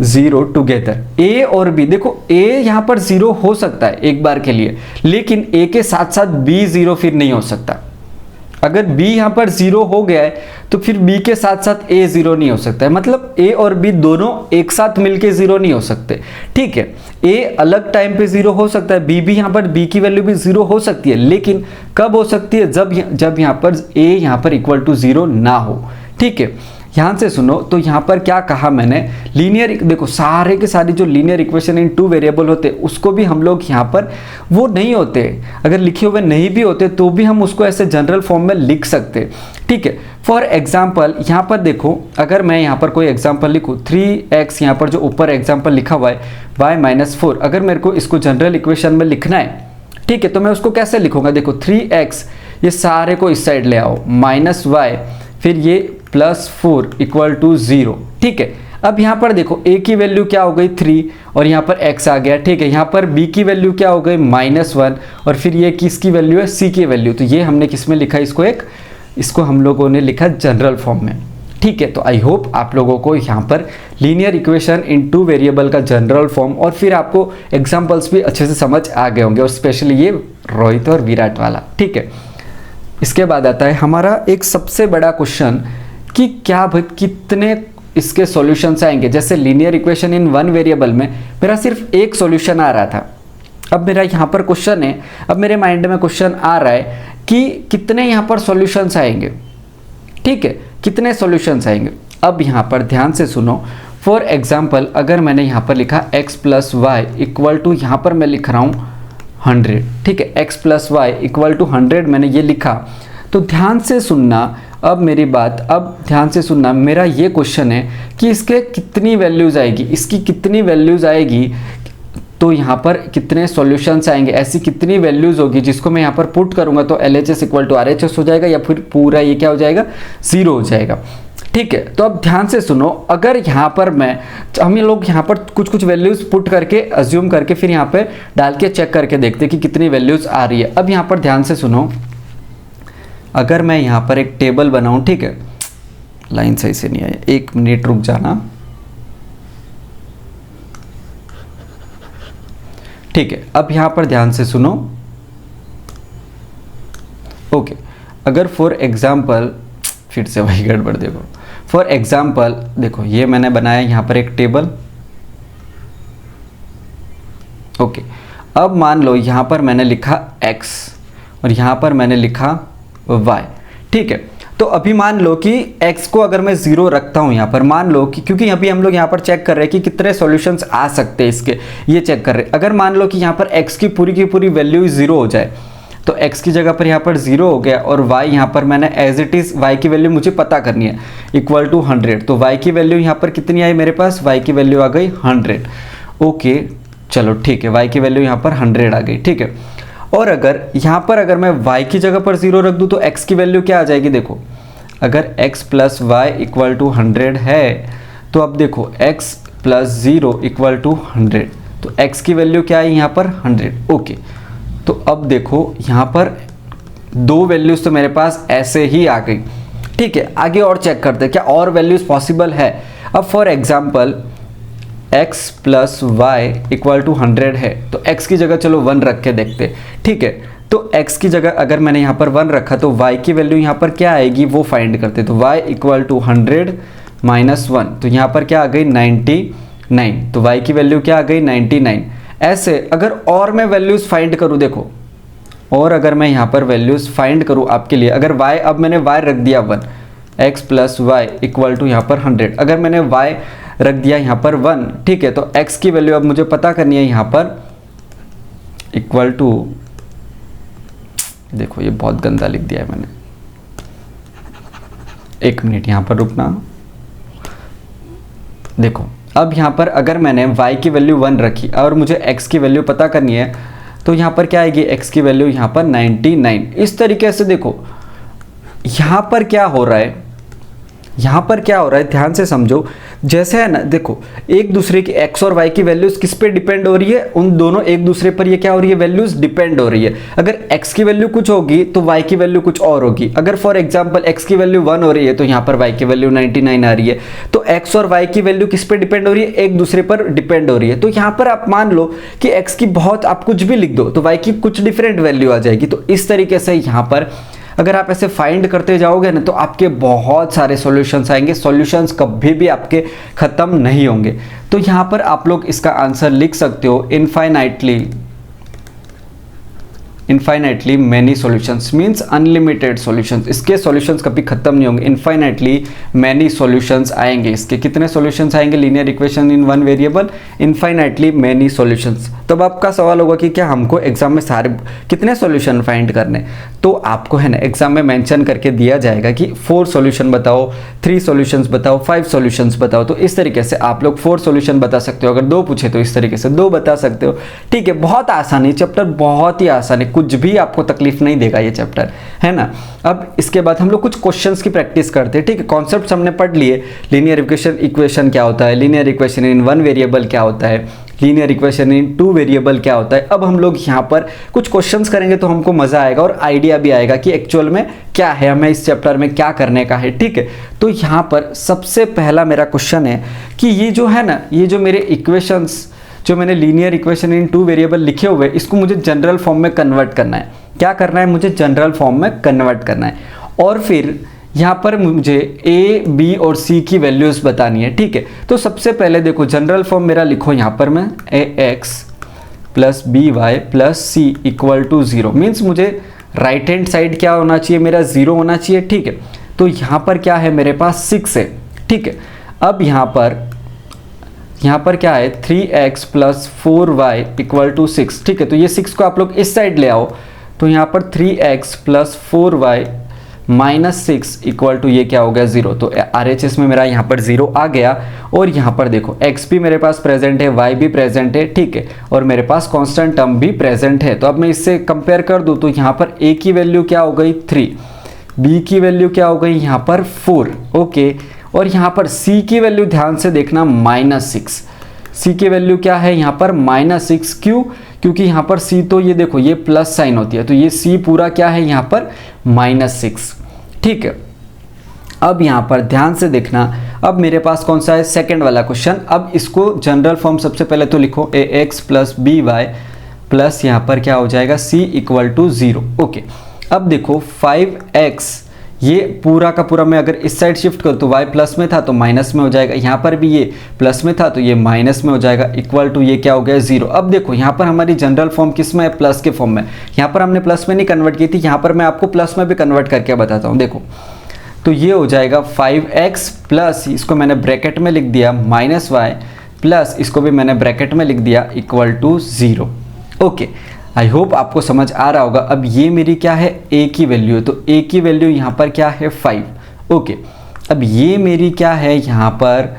0 टुगेदर। a और b, देखो a यहां पर 0 हो सकता है एक बार के लिए, लेकिन a के साथ साथ b 0 फिर नहीं हो सकता। अगर b यहां पर 0 हो गया है तो फिर b के साथ साथ a 0 नहीं हो सकता है, मतलब a और b दोनों एक साथ मिलके 0 नहीं हो सकते, ठीक है। a अलग टाइम पे 0 हो सकता है, b भी यहाँ पर b की वैल्यू भी 0 हो सकती है, लेकिन कब हो सकती है, जब यहाँ पर a यहाँ पर इक्वल टू 0 ना हो, ठीक है। ध्यान से सुनो, तो यहाँ पर क्या कहा मैंने, लीनियर, देखो सारे के सारे जो लीनियर इक्वेशन इन 2 वेरिएबल होते उसको भी हम लोग यहाँ पर वो नहीं होते, अगर लिखे हुए नहीं भी होते तो भी हम उसको ऐसे जनरल फॉर्म में लिख सकते, ठीक है। फॉर एग्जाम्पल यहाँ पर देखो, अगर मैं यहाँ पर कोई एग्जाम्पल लिखूँ 3x, यहाँ पर जो ऊपर एग्जाम्पल लिखा हुआ है y-4, अगर मेरे को इसको जनरल इक्वेशन में लिखना है, ठीक है, तो मैं उसको कैसे लिखूंगा, देखो 3x ये सारे को इस साइड ले आओ, -y फिर ये +4 इक्वल टू 0, ठीक है। अब यहाँ पर देखो a की वैल्यू क्या हो गई 3 और यहाँ पर x आ गया, ठीक है। यहाँ पर b की वैल्यू क्या हो गई -1 और फिर ये किसकी वैल्यू है, c की वैल्यू। तो ये हमने किस में लिखा, इसको हम लोगों ने लिखा जनरल फॉर्म में, ठीक है। तो आई होप आप लोगों को यहाँ पर लीनियर इक्वेशन इन 2 वेरिएबल का जनरल फॉर्म और फिर आपको एग्जाम्पल्स भी अच्छे से समझ आ गए होंगे, और स्पेशली ये रोहित और विराट वाला, ठीक है। इसके बाद आता है हमारा एक सबसे बड़ा क्वेश्चन कि क्या भाई कितने इसके सॉल्यूशंस आएंगे। जैसे लीनियर इक्वेशन इन 1 वेरिएबल में मेरा सिर्फ एक सॉल्यूशन आ रहा था, अब मेरा यहाँ पर क्वेश्चन है, अब मेरे माइंड में क्वेश्चन आ रहा है कि कितने यहाँ पर सॉल्यूशंस आएंगे, ठीक है, कितने सॉल्यूशंस आएंगे। अब यहाँ पर ध्यान से सुनो, फॉर एग्जाम्पल अगर मैंने यहाँ पर लिखा x plus y equal to, यहाँ पर मैं लिख रहा हूँ 100, ठीक है, x plus y equal to 100 मैंने ये लिखा। तो ध्यान से सुनना, अब मेरी बात, अब ध्यान से सुनना, मेरा ये क्वेश्चन है कि इसके कितनी वैल्यूज आएगी, इसकी कितनी वैल्यूज आएगी, तो यहाँ पर कितने सॉल्यूशंस आएंगे, ऐसी कितनी वैल्यूज होगी जिसको मैं यहाँ पर पुट करूंगा तो LHS इक्वल टू RHS हो जाएगा, या फिर पूरा ये क्या हो जाएगा 0 हो जाएगा, ठीक है। तो अब ध्यान से सुनो, अगर यहाँ पर हम लोग यहाँ पर कुछ वैल्यूज पुट करके अज्यूम करके फिर यहाँ पे डाल के चेक करके देखते कि कितनी वैल्यूज आ रही है। अब यहाँ पर ध्यान से सुनो, अगर मैं यहाँ पर एक टेबल बनाऊं, ठीक है, लाइन सही से नहीं आई, 1 मिनट रुक जाना, ठीक है। अब यहाँ पर ध्यान से सुनो, ओके, अगर फॉर एग्जाम्पल, फिर से वही गड़बड़, देखो फॉर एग्जाम्पल देखो ये मैंने बनाया यहाँ पर एक टेबल, ओके। अब मान लो यहाँ पर मैंने लिखा x और यहाँ पर मैंने लिखा y, ठीक है। तो अभी मान लो कि x को अगर मैं 0 रखता हूँ यहाँ पर, मान लो कि, क्योंकि अभी हम लोग यहाँ पर चेक कर रहे हैं कि कितने सॉल्यूशंस आ सकते हैं इसके, ये चेक कर रहे हैं। अगर मान लो कि यहाँ पर x की पूरी वैल्यू 0 हो जाए, तो x की जगह पर यहाँ पर 0 हो गया और y यहाँ पर मैंने एज इट इज़ y की वैल्यू मुझे पता करनी है इक्वल टू 100, तो y की वैल्यू यहाँ पर कितनी आई मेरे पास, y की वैल्यू आ गई 100, ओके चलो ठीक है, y की वैल्यू यहाँ पर 100 आ गई, ठीक है। और अगर यहाँ पर अगर मैं y की जगह पर 0 रख दूँ तो x की वैल्यू क्या आ जाएगी, देखो अगर x plus y equal to 100 है तो अब देखो x प्लस 0 इक्वल टू 100, तो x की वैल्यू क्या है यहाँ पर 100। ओके, तो अब देखो यहाँ पर दो वैल्यूज तो मेरे पास ऐसे ही आ गई। ठीक है, आगे और चेक करते हैं क्या और वैल्यूज पॉसिबल है। अब for example x plus y equal to 100 है, तो x की जगह चलो 1 रख के देखते। ठीक है, तो x की जगह अगर मैंने यहाँ पर 1 रखा तो y की वैल्यू यहाँ पर क्या आएगी वो फाइंड करते। तो y इक्वल टू 100 माइनस 1, तो यहाँ पर क्या आ गई 99, तो y की वैल्यू क्या आ गई 99। ऐसे अगर और मैं वैल्यूज फाइंड करूँ, देखो और अगर मैं यहाँ पर वैल्यूज फाइंड करूँ आपके लिए, अगर y अब मैंने y रख दिया 1, x plus y equal to यहाँ पर 100, अगर मैंने y रख दिया यहाँ पर 1, ठीक है, तो x की वैल्यू अब मुझे पता करनी है यहाँ पर इक्वल टू, देखो ये बहुत गंदा लिख दिया है मैंने, एक मिनट यहाँ पर रुकना। देखो अब यहाँ पर अगर मैंने y की वैल्यू 1 रखी और मुझे x की वैल्यू पता करनी है, तो यहाँ पर क्या आएगी x की वैल्यू यहाँ पर 99। इस तरीके से देखो यहाँ पर क्या हो रहा है, यहाँ पर क्या हो रहा है ध्यान से समझो। जैसे है ना, देखो एक दूसरे की x और y की वैल्यूज किस पे डिपेंड हो रही है, उन दोनों एक दूसरे पर ये क्या हो रही है वैल्यूज डिपेंड हो रही है। अगर x की वैल्यू कुछ होगी तो y की वैल्यू कुछ और होगी। अगर फॉर एग्जांपल x की वैल्यू 1 हो रही है तो यहाँ पर y की वैल्यू 99 आ रही है, तो x और y की वैल्यू किस पे डिपेंड हो रही है, एक दूसरे पर डिपेंड हो रही है। तो यहाँ पर आप मान लो कि x की बहुत आप कुछ भी लिख दो तो y की कुछ डिफरेंट वैल्यू आ जाएगी। तो इस तरीके से यहाँ पर अगर आप ऐसे फाइंड करते जाओगे ना तो आपके बहुत सारे सॉल्यूशंस आएंगे, सॉल्यूशंस कभी भी आपके ख़त्म नहीं होंगे। तो यहाँ पर आप लोग इसका आंसर लिख सकते हो infinitely many solutions, means unlimited solutions. इसके सॉल्यूशंस कभी खत्म नहीं होंगे, इनफाइनाइटली मैनी सॉल्यूशंस आएंगे। इसके कितने सॉल्यूशंस आएंगे, linear equation in one variable, infinitely many solutions. तब आपका सवाल होगा कि क्या हमको एग्जाम में सारे कितने सॉल्यूशन फाइंड करने, तो आपको है ना एग्जाम में मेंशन करके दिया जाएगा कि 4 सॉल्यूशन बताओ, 3 सॉल्यूशंस बताओ, 5 सॉल्यूशंस बताओ। तो इस तरीके से आप लोग 4 सॉल्यूशन बता सकते हो, अगर 2 पूछे तो इस तरीके से 2 बता सकते हो। ठीक है, बहुत आसान है चैप्टर, बहुत ही आसान है, कुछ भी आपको तकलीफ नहीं देगा ये चैप्टर, है ना। अब इसके बाद हम लोग कुछ क्वेश्चंस की प्रैक्टिस करते हैं। ठीक है, कॉन्सेप्ट्स हमने पढ़ लिए, लीनियर इक्वेशन क्या होता है, linear equation in one variable क्या होता है, लीनियर इक्वेशन इन 2 वेरिएबल क्या होता है। अब हम लोग यहाँ पर कुछ क्वेश्चंस करेंगे तो हमको मजा आएगा और आइडिया भी आएगा कि एक्चुअल में क्या है, हमें इस चैप्टर में क्या करने का है। ठीक है, तो यहाँ पर सबसे पहला मेरा क्वेश्चन है कि ये जो है ना, ये जो मेरे इक्वेशंस जो मैंने लीनियर इक्वेशन इन 2 वेरिएबल लिखे हुए, इसको मुझे जनरल फॉर्म में कन्वर्ट करना है। क्या करना है, मुझे जनरल फॉर्म में कन्वर्ट करना है और फिर यहाँ पर मुझे a, b और c की वैल्यूज बतानी है। ठीक है, तो सबसे पहले देखो जनरल फॉर्म मेरा लिखो यहाँ पर मैं ax plus B y plus C equal to 0, means मुझे राइट हैंड साइड क्या होना चाहिए, मेरा 0 होना चाहिए। ठीक है, तो यहाँ पर क्या है मेरे पास 6 है। ठीक है, अब यहाँ पर क्या है 3x plus 4y equal to 6। ठीक है, तो ये 6 को आप लोग इस साइड ले आओ, तो यहाँ पर 3x plus 4y minus 6 equal to ये क्या हो गया 0। तो RHS में मेरा यहाँ पर 0 आ गया और यहाँ पर देखो x भी मेरे पास प्रेजेंट है, y भी प्रेजेंट है। ठीक है, और मेरे पास कांस्टेंट टर्म भी प्रेजेंट है। तो अब मैं इससे कंपेयर कर दूँ तो यहाँ पर a की वैल्यू क्या हो गई 3, b की वैल्यू क्या हो गई यहाँ पर 4। ओके, और यहाँ पर c की वैल्यू ध्यान से देखना -6, c की वैल्यू क्या है यहाँ पर -6। क्यों, क्योंकि यहाँ पर c तो ये देखो ये प्लस साइन होती है, तो ये c पूरा क्या है यहाँ पर -6। ठीक है, अब यहाँ पर ध्यान से देखना, अब मेरे पास कौन सा है सेकंड वाला क्वेश्चन। अब इसको जनरल फॉर्म सबसे पहले तो लिखो ax plus B y plus यहाँ पर क्या हो जाएगा c इक्वल टू 0। ओके, अब देखो 5x ये पूरा का पूरा मैं अगर इस साइड शिफ्ट करूँ तो y प्लस में था तो माइनस में हो जाएगा, यहाँ पर भी ये प्लस में था तो ये माइनस में हो जाएगा, इक्वल टू ये क्या हो गया 0। अब देखो यहाँ पर हमारी जनरल फॉर्म किस में है, प्लस के फॉर्म में। यहाँ पर हमने प्लस में नहीं कन्वर्ट की थी, यहाँ पर मैं आपको प्लस में भी कन्वर्ट करके बताता हूँ। देखो तो ये हो जाएगा 5x प्लस, इसको मैंने ब्रैकेट में लिख दिया -y प्लस इसको भी मैंने ब्रैकेट में लिख दिया equal to 0। Okay, I hope आपको समझ आ रहा होगा। अब ये मेरी क्या है a की वैल्यू है, तो a की वैल्यू यहाँ पर क्या है 5। ओके, अब ये मेरी क्या है यहाँ पर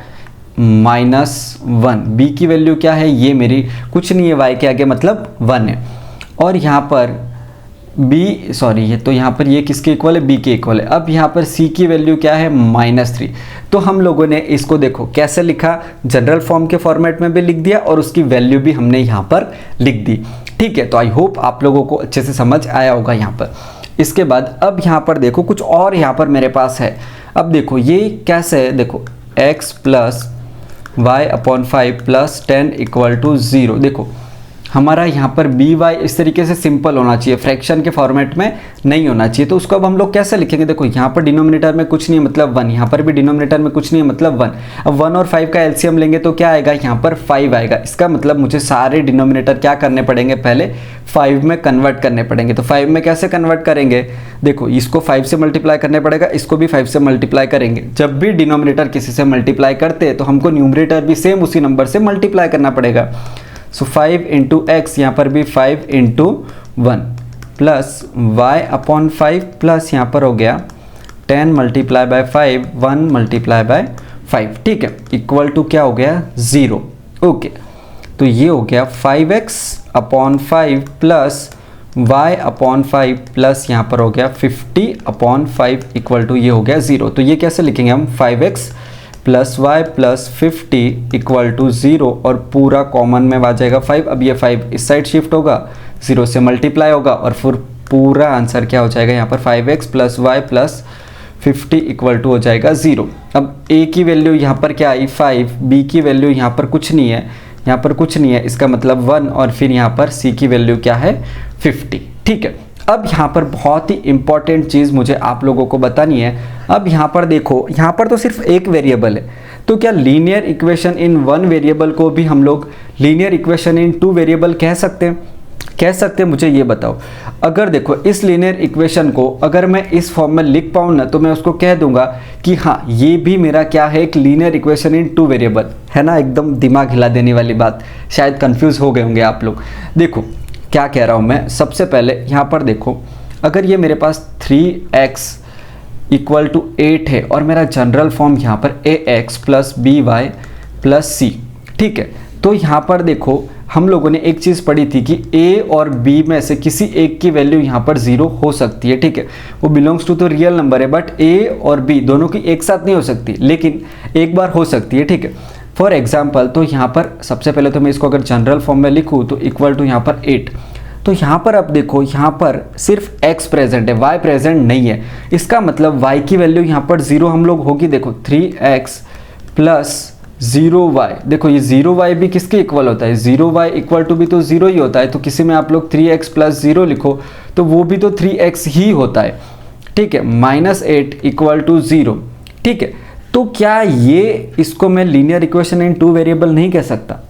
-1, b की वैल्यू क्या है, ये मेरी कुछ नहीं है y के आगे मतलब 1 है, और यहाँ पर बी सॉरी ये तो यहाँ पर ये किसके इक्वल है, बी के इक्वल है। अब यहाँ पर सी की वैल्यू क्या है, -3। तो हम लोगों ने इसको देखो कैसे लिखा, जनरल फॉर्म के फॉर्मेट में भी लिख दिया और उसकी वैल्यू भी हमने यहाँ पर लिख दी। ठीक है, तो आई होप आप लोगों को अच्छे से समझ आया होगा यहाँ पर। इसके बाद अब यहाँ पर देखो कुछ और यहाँ पर मेरे पास है। अब देखो ये कैसे है, देखो x + y/5 + 10 = 0। देखो हमारा यहाँ पर बी वाई इस तरीके से सिंपल होना चाहिए, फ्रैक्शन के फॉर्मेट में नहीं होना चाहिए। तो उसको अब हम लोग कैसे लिखेंगे, देखो यहाँ पर डिनोमिनेटर में कुछ नहीं है मतलब 1, यहाँ पर भी डिनोमिनेटर में कुछ नहीं है मतलब 1। अब 1 और 5 का एलसीएम लेंगे तो क्या आएगा, यहाँ पर 5 आएगा। इसका मतलब मुझे सारे डिनोमिनेटर क्या करने पड़ेंगे, पहले 5 में कन्वर्ट करने पड़ेंगे। तो 5 में कैसे कन्वर्ट करेंगे, देखो इसको 5 से मल्टीप्लाई करने पड़ेगा, इसको भी 5 से मल्टीप्लाई करेंगे। जब भी डिनोमिनेटर किसी से मल्टीप्लाई करते हैं तो हमको न्यूमरेटर भी सेम उसी नंबर से मल्टीप्लाई करना पड़ेगा। सो 5 × x, यहाँ पर भी 5 × 1 प्लस y/5 प्लस यहाँ पर हो गया 10 × 5 1 × 5। ठीक है, इक्वल टू क्या हो गया, 0। ओके, तो ये हो गया 5x/5 प्लस y/5 प्लस यहाँ पर हो गया 50/5 इक्वल टू ये हो गया 0। तो ये कैसे लिखेंगे हम, 5x + y + 50 = 0 और पूरा कॉमन में आ जाएगा 5। अब ये 5 इस साइड शिफ्ट होगा, 0 से मल्टीप्लाई होगा और फिर पूरा आंसर क्या हो जाएगा, यहाँ पर 5x + y + 50 = हो जाएगा 0। अब a की वैल्यू यहाँ पर क्या आई, 5, b की वैल्यू यहाँ पर कुछ नहीं है, यहाँ पर कुछ नहीं है, इसका मतलब 1 और फिर यहाँ पर c की वैल्यू क्या है, 50। ठीक है, अब यहाँ पर बहुत ही इंपॉर्टेंट चीज़ मुझे आप लोगों को बतानी है। अब यहाँ पर देखो, यहाँ पर तो सिर्फ एक वेरिएबल है, तो क्या लीनियर इक्वेशन इन 1 वेरिएबल को भी हम लोग लीनियर इक्वेशन इन 2 वेरिएबल कह सकते हैं? कह सकते हैं, मुझे ये बताओ। अगर देखो इस लीनियर इक्वेशन को अगर मैं इस फॉर्म में लिख पाऊँ ना, तो मैं उसको कह दूंगा कि हाँ ये भी मेरा क्या है, एक लीनियर इक्वेशन इन 2 वेरिएबल है ना। एकदम दिमाग हिला देने वाली बात, शायद कंफ्यूज हो गए होंगे आप लोग। देखो क्या कह रहा हूँ मैं, सबसे पहले यहाँ पर देखो, अगर ये मेरे पास 3x = 8 है और मेरा जनरल फॉर्म यहाँ पर ax + by + c। ठीक है, तो यहाँ पर देखो हम लोगों ने एक चीज़ पढ़ी थी कि a और b में से किसी एक की वैल्यू यहाँ पर 0 हो सकती है। ठीक है, वो बिलोंग्स टू तो रियल नंबर है, बट a और b दोनों की एक साथ नहीं हो सकती, लेकिन एक बार हो सकती है। ठीक है, फॉर एग्जाम्पल तो यहाँ पर सबसे पहले तो मैं इसको अगर जनरल फॉर्म में लिखूँ तो इक्वल टू यहाँ पर 8। तो यहाँ पर अब देखो, यहाँ पर सिर्फ x प्रेजेंट है, y प्रेजेंट नहीं है। इसका मतलब y की वैल्यू यहाँ पर 0 हम लोग होगी। देखो 3x + 0y, देखो ये 0y भी किसके इक्वल होता है, 0y इक्वल टू भी तो 0 ही होता है। तो किसी में आप लोग 3x + 0 लिखो तो वो भी तो 3x ही होता है। ठीक है, -8 = 0। ठीक है, तो क्या ये इसको मैं लीनियर इक्वेशन इन 2 वेरिएबल नहीं कह सकता?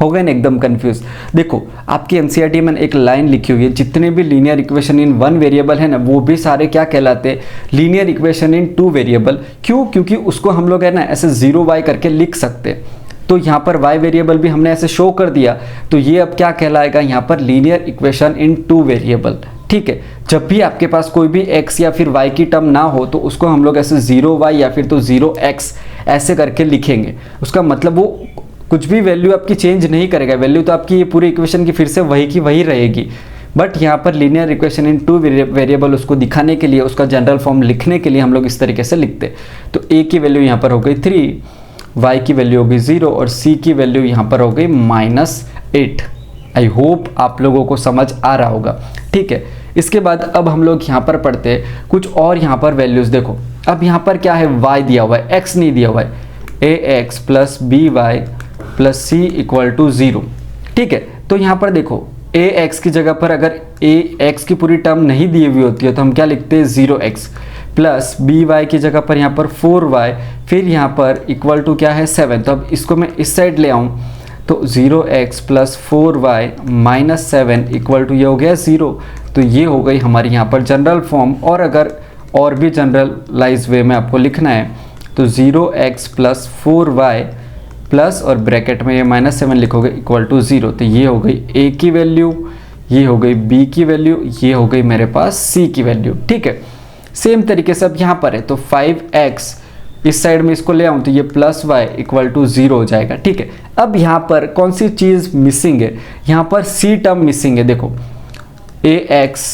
हो गए ना एकदम कंफ्यूज। देखो आपकी एनसीईआरटी में एक लाइन लिखी हुई है, जितने भी लीनियर इक्वेशन इन 1 वेरिएबल है ना, वो भी सारे क्या कहलाते हैं, लीनियर इक्वेशन इन 2 वेरिएबल। क्यों? क्योंकि उसको हम लोग है ना ऐसे 0y करके लिख सकते हैं। तो यहाँ पर y वेरिएबल भी हमने ऐसे शो कर दिया, तो ये अब क्या कहलाएगा, यहाँ पर लीनियर इक्वेशन इन 2 वेरिएबल। ठीक है, जब भी आपके पास कोई भी x या फिर y की टर्म ना हो तो उसको हम लोग ऐसे 0y या फिर तो 0x ऐसे करके लिखेंगे। उसका मतलब वो कुछ भी वैल्यू आपकी चेंज नहीं करेगा, वैल्यू तो आपकी ये पूरी इक्वेशन की फिर से वही की वही रहेगी। बट यहाँ पर लीनियर इक्वेशन इन 2 वेरिएबल उसको दिखाने के लिए, उसका जनरल फॉर्म लिखने के लिए हम लोग इस तरीके से लिखते हैं। तो a की वैल्यू यहाँ पर हो गई 3, y की वैल्यू हो गई 0 और c की वैल्यू यहाँ पर हो गई -8। आई होप आप लोगों को समझ आ रहा होगा। ठीक है, इसके बाद अब हम लोग यहाँ पर पढ़ते हैं कुछ और यहाँ पर वैल्यूज़। देखो अब यहाँ पर क्या है, y दिया हुआ है, x नहीं दिया हुआ है, ax + by + c = 0। ठीक है, तो यहाँ पर देखो ax की जगह पर अगर ax की पूरी टर्म नहीं दी हुई होती है तो हम क्या लिखते हैं, 0x प्लस by की जगह पर यहाँ पर 4y, फिर यहाँ पर इक्वल टू क्या है 7। तो अब इसको मैं इस साइड ले आऊँ तो 0x + 4y - 7 इक्वल टू ये हो गया 0। तो ये हो गई हमारी यहाँ पर जनरल फॉर्म। और अगर और भी जनरलाइज वे में आपको लिखना है तो 0x + 4y प्लस और ब्रैकेट में ये -7 लिखोगे इक्वल टू 0। तो ये हो गई a की वैल्यू, ये हो गई b की वैल्यू, ये हो गई मेरे पास c की वैल्यू। ठीक है, सेम तरीके से अब यहाँ पर है तो 5x इस साइड में इसको ले आऊँ तो ये +y = 0 हो जाएगा। ठीक है, अब यहाँ पर कौन सी चीज़ मिसिंग है, यहाँ पर c टर्म मिसिंग है। देखो ax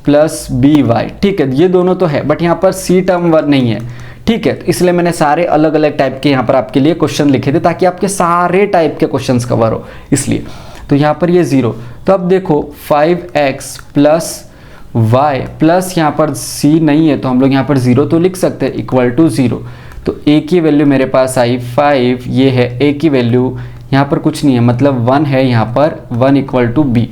प्लस बी वाई, ठीक है, ये दोनों तो है बट यहाँ पर सी टर्म नहीं है, ठीक है, तो इसलिए मैंने सारे अलग अलग टाइप के यहाँ पर आपके लिए क्वेश्चन लिखे थे ताकि आपके सारे टाइप के क्वेश्चंस कवर हो, इसलिए तो यहाँ पर ये 0। तो अब देखो 5x प्लस वाई प्लस यहाँ पर c नहीं है तो हम लोग यहाँ पर 0 तो लिख सकते हैं इक्वल टू 0। तो a की वैल्यू मेरे पास आई 5, ये है a की वैल्यू, यहाँ पर कुछ नहीं है मतलब 1 है, यहाँ पर 1 इक्वल टू b,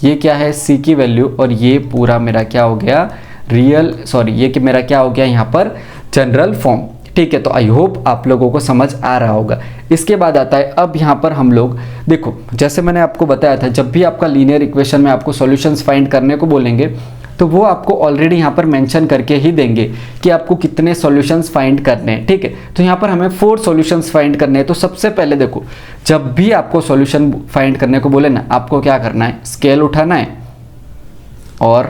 ये क्या है c की वैल्यू, और ये पूरा मेरा क्या हो गया ये कि मेरा क्या हो गया यहाँ पर जनरल फॉर्म, ठीक है। तो आई होप आप लोगों को समझ आ रहा होगा। इसके बाद आता है अब यहाँ पर हम लोग देखो, जैसे मैंने आपको बताया था जब भी आपका लीनियर इक्वेशन में आपको सॉल्यूशंस फाइंड करने को बोलेंगे तो वो आपको ऑलरेडी यहाँ पर मेंशन करके ही देंगे कि आपको कितने सॉल्यूशंस फाइंड करने हैं, ठीक है। तो यहाँ पर हमें 4 सॉल्यूशंस फाइंड करने हैं। तो सबसे पहले देखो, जब भी आपको सॉल्यूशन फाइंड करने को बोले ना, आपको क्या करना है, स्केल उठाना है और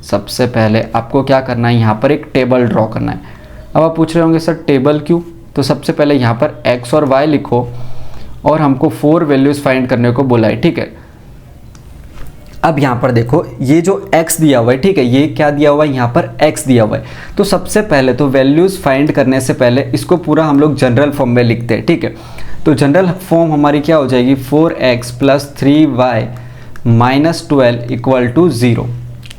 सबसे पहले आपको क्या करना है, यहाँ पर एक टेबल ड्रॉ करना है। अब आप पूछ रहे होंगे सर टेबल क्यों, तो सबसे पहले यहाँ पर x और y लिखो और हमको 4 वैल्यूज फाइंड करने को बोला है, ठीक है। अब यहाँ पर देखो ये जो x दिया हुआ है, ठीक है, ये क्या दिया हुआ है, यहाँ पर x दिया हुआ है। तो सबसे पहले तो वैल्यूज फाइंड करने से पहले इसको पूरा हम लोग जनरल फॉर्म में लिखते हैं, ठीक है। तो जनरल फॉर्म हमारी क्या हो जाएगी, 4x plus 3y minus 12 equal to 0,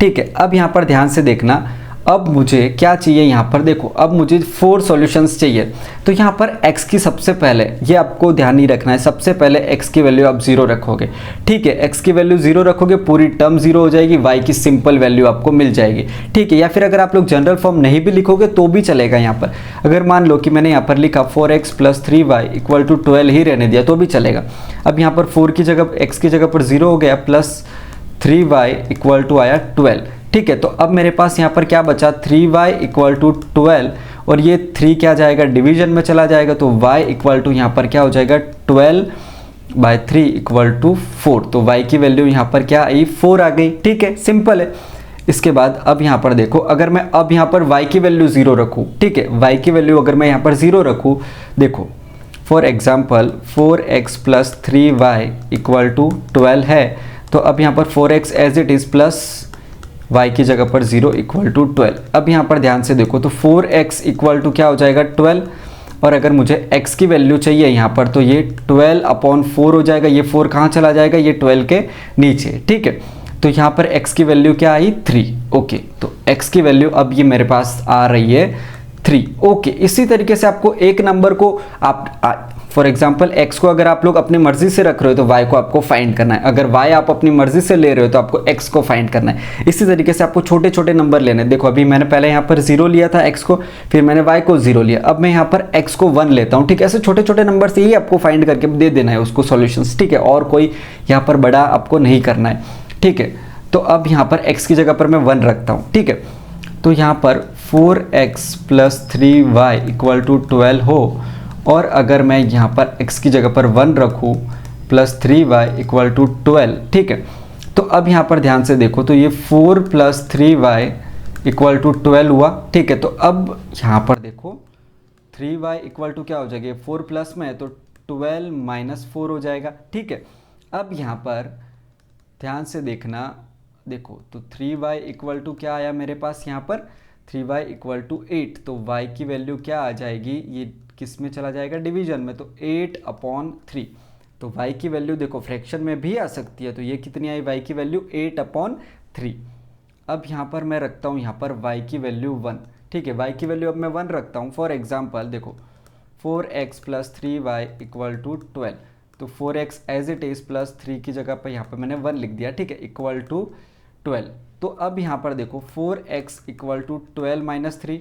ठीक है। अब यहाँ पर ध्यान से देखना, अब मुझे क्या चाहिए, यहाँ पर देखो अब मुझे 4 सॉल्यूशंस चाहिए। तो यहाँ पर x की सबसे पहले, ये आपको ध्यान नहीं रखना है, सबसे पहले x की वैल्यू आप 0 रखोगे, ठीक है। x की वैल्यू 0 रखोगे, पूरी टर्म 0 हो जाएगी, y की सिंपल वैल्यू आपको मिल जाएगी, ठीक है। या फिर अगर आप लोग जनरल फॉर्म नहीं भी लिखोगे तो भी चलेगा। यहाँ पर अगर मान लो कि मैंने यहाँ पर लिखा 4x plus 3y equal to 12 ही रहने दिया तो भी चलेगा। अब यहाँ पर 4 की जगह x की जगह पर 0 हो गया, प्लस 3y इक्वल टू आया 12, ठीक है। तो अब मेरे पास यहाँ पर क्या बचा, 3y इक्वल टू 12, और ये 3 क्या जाएगा, डिवीजन में चला जाएगा, तो y इक्वल टू यहाँ पर क्या हो जाएगा, 12/3 इक्वल टू 4। तो y की वैल्यू यहाँ पर क्या आई, 4 आ गई, ठीक है, सिंपल है। इसके बाद अब यहाँ पर देखो, अगर मैं अब यहाँ पर y की वैल्यू 0 रखूँ, ठीक है, y की वैल्यू अगर मैं यहाँ पर 0 रखूँ, देखो for example 4x plus 3y equal to 12 है, तो अब यहाँ पर 4x as it is plus y की जगह पर 0 इक्वल टू 12। अब यहाँ पर ध्यान से देखो, तो 4x इक्वल टू क्या हो जाएगा, 12, और अगर मुझे x की वैल्यू चाहिए यहाँ पर तो ये 12/4 हो जाएगा। ये 4 कहाँ चला जाएगा, ये 12 के नीचे, ठीक है। तो यहाँ पर x की वैल्यू क्या आई, 3, ओके। तो x की वैल्यू अब ये मेरे पास आ रही है 3, ओके। इसी तरीके से आपको एक नंबर को आप फॉर एग्जाम्पल x को अगर आप लोग अपनी मर्जी से रख रहे हो तो y को आपको फाइंड करना है, अगर y आप अपनी मर्जी से ले रहे हो तो आपको x को फाइंड करना है। इसी तरीके से आपको छोटे छोटे नंबर लेने हैं। देखो अभी मैंने पहले यहाँ पर 0 लिया था x को, फिर मैंने y को 0 लिया, अब मैं यहाँ पर x को 1 लेता हूँ, ठीक है। ऐसे छोटे छोटे नंबर से ही आपको फाइंड करके दे देना है उसको सॉल्यूशंस, ठीक है, और कोई यहाँ पर बड़ा आपको नहीं करना है, ठीक है। तो अब यहाँ पर x की जगह पर मैं 1 रखता हूँ, ठीक है। तो यहाँ पर 4x plus 3y equal to 12 हो, और अगर मैं यहाँ पर x की जगह पर 1 रखूँ प्लस 3y इक्वल टू 12, ठीक है। तो अब यहाँ पर ध्यान से देखो, तो ये 4 प्लस 3y इक्वल टू 12 हुआ, ठीक है। तो अब यहाँ पर देखो 3y इक्वल टू क्या हो जाएगा, 4 प्लस में है तो 12 माइनस 4 हो जाएगा, ठीक है। अब यहाँ पर ध्यान से देखना, देखो तो 3y इक्वल टू क्या आया मेरे पास, यहाँ पर 3y इक्वल टू 8, तो y की वैल्यू क्या आ जाएगी, ये किस में चला जाएगा, डिवीजन में, तो 8/3। तो y की वैल्यू देखो फ्रैक्शन में भी आ सकती है, तो ये कितनी आई, y की वैल्यू 8/3। अब यहाँ पर मैं रखता हूँ यहाँ पर y की वैल्यू 1, ठीक है। y की वैल्यू अब मैं 1 रखता हूँ। फॉर एग्जाम्पल देखो 4x plus 3y equal to 12, तो 4x as it is plus 3 की जगह पर यहाँ पर मैंने 1 लिख दिया, ठीक है, इक्वल टू 12। तो अब यहाँ पर देखो 4x equal to 12 minus 3,